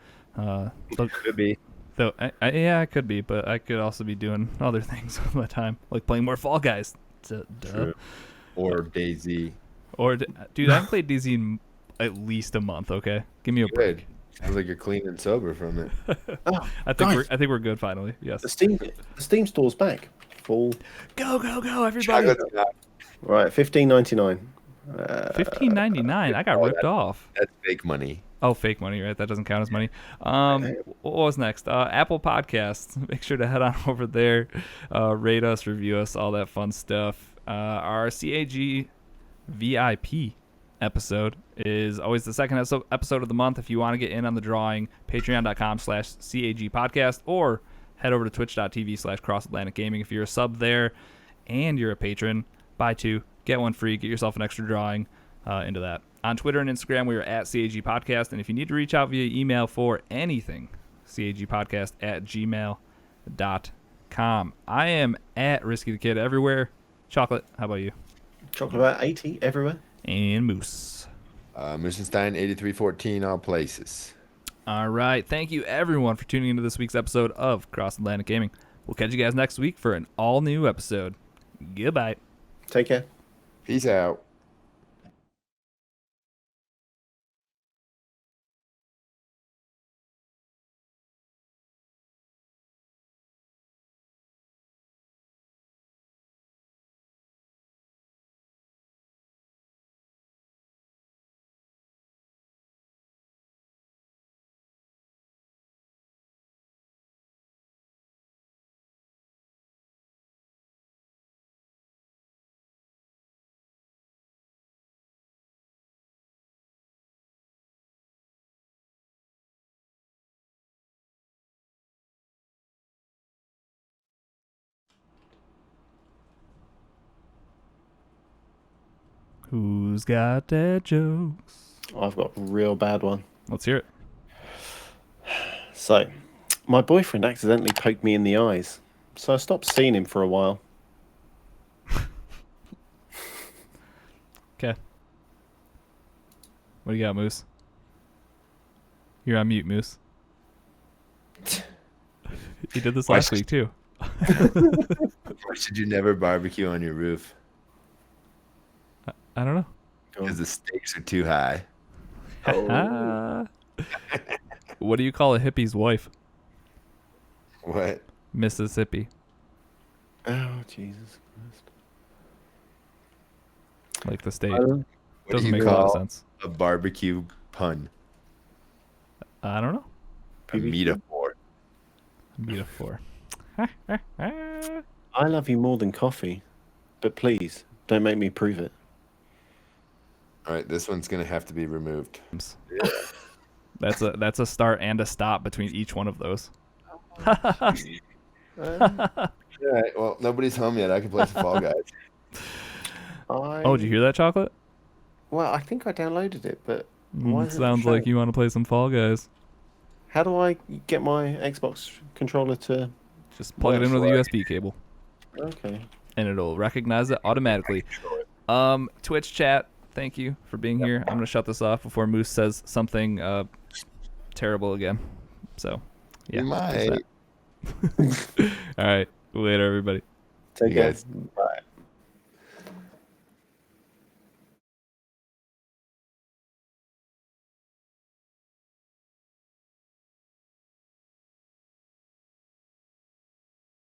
Could be. Though, I could be, but I could also be doing other things all the time, like playing more Fall Guys. Duh. True. Or Daisy. Or, dude, I haven't played DZ in at least a month. Okay, give me a break. Good. Sounds like you're clean and sober from it. Oh, I think we're good finally. Yes. the Steam store's back. Full. Go everybody! Chocolate's not. Right, $15.99. $15.99. I got ripped off. That's fake money. Oh, fake money, right? That doesn't count as money. What was next? Apple Podcasts. Make sure to head on over there, rate us, review us, all that fun stuff. Our CAG VIP episode is always the second episode of the month. If you want to get in on the drawing, patreon.com/CAG podcast, or head over to twitch.tv/crossatlantic gaming. If you're a sub there and you're a patron, buy two, get one free, get yourself an extra drawing into that. On Twitter and Instagram, we are at CAG Podcast. And if you need to reach out via email for anything, cagpodcast@gmail.com. I am at Risky the Kid everywhere. Chocolate, how about you? Chocolate about 80 everywhere. And Moose. Moosenstein 8314 all places. All right. Thank you, everyone, for tuning into this week's episode of Cross Atlantic Gaming. We'll catch you guys next week for an all-new episode. Goodbye. Take care. Peace out. Who's got dad jokes? I've got a real bad one. Let's hear it. So, my boyfriend accidentally poked me in the eyes, so I stopped seeing him for a while. Okay. What do you got, Moose? You're on mute, Moose. You did this last week, too. Why should you never barbecue on your roof? I don't know. Because the stakes are too high. Oh. What do you call a hippie's wife? What? Mississippi. Oh, Jesus Christ. Like the state. I don't- What Doesn't do you make a lot of call sense. a barbecue pun? I don't know. A metaphor. Beat a 4. I love you more than coffee, but please don't make me prove it. All right, this one's gonna have to be removed. That's a start and a stop between each one of those. All right, well, nobody's home yet. I can play some Fall Guys. Oh, did you hear that, Chocolate? Well, I think I downloaded it, but why isn't it Sounds like showing? you want to play some Fall Guys. How do I get my Xbox controller to? Just plug it in with a USB cable, Okay. and it'll recognize it automatically. Twitch chat, thank you for being here. I'm gonna shut this off before Moose says something terrible again. So, yeah. You there's might. that. All right. Later, everybody. Take You care. guys. Bye.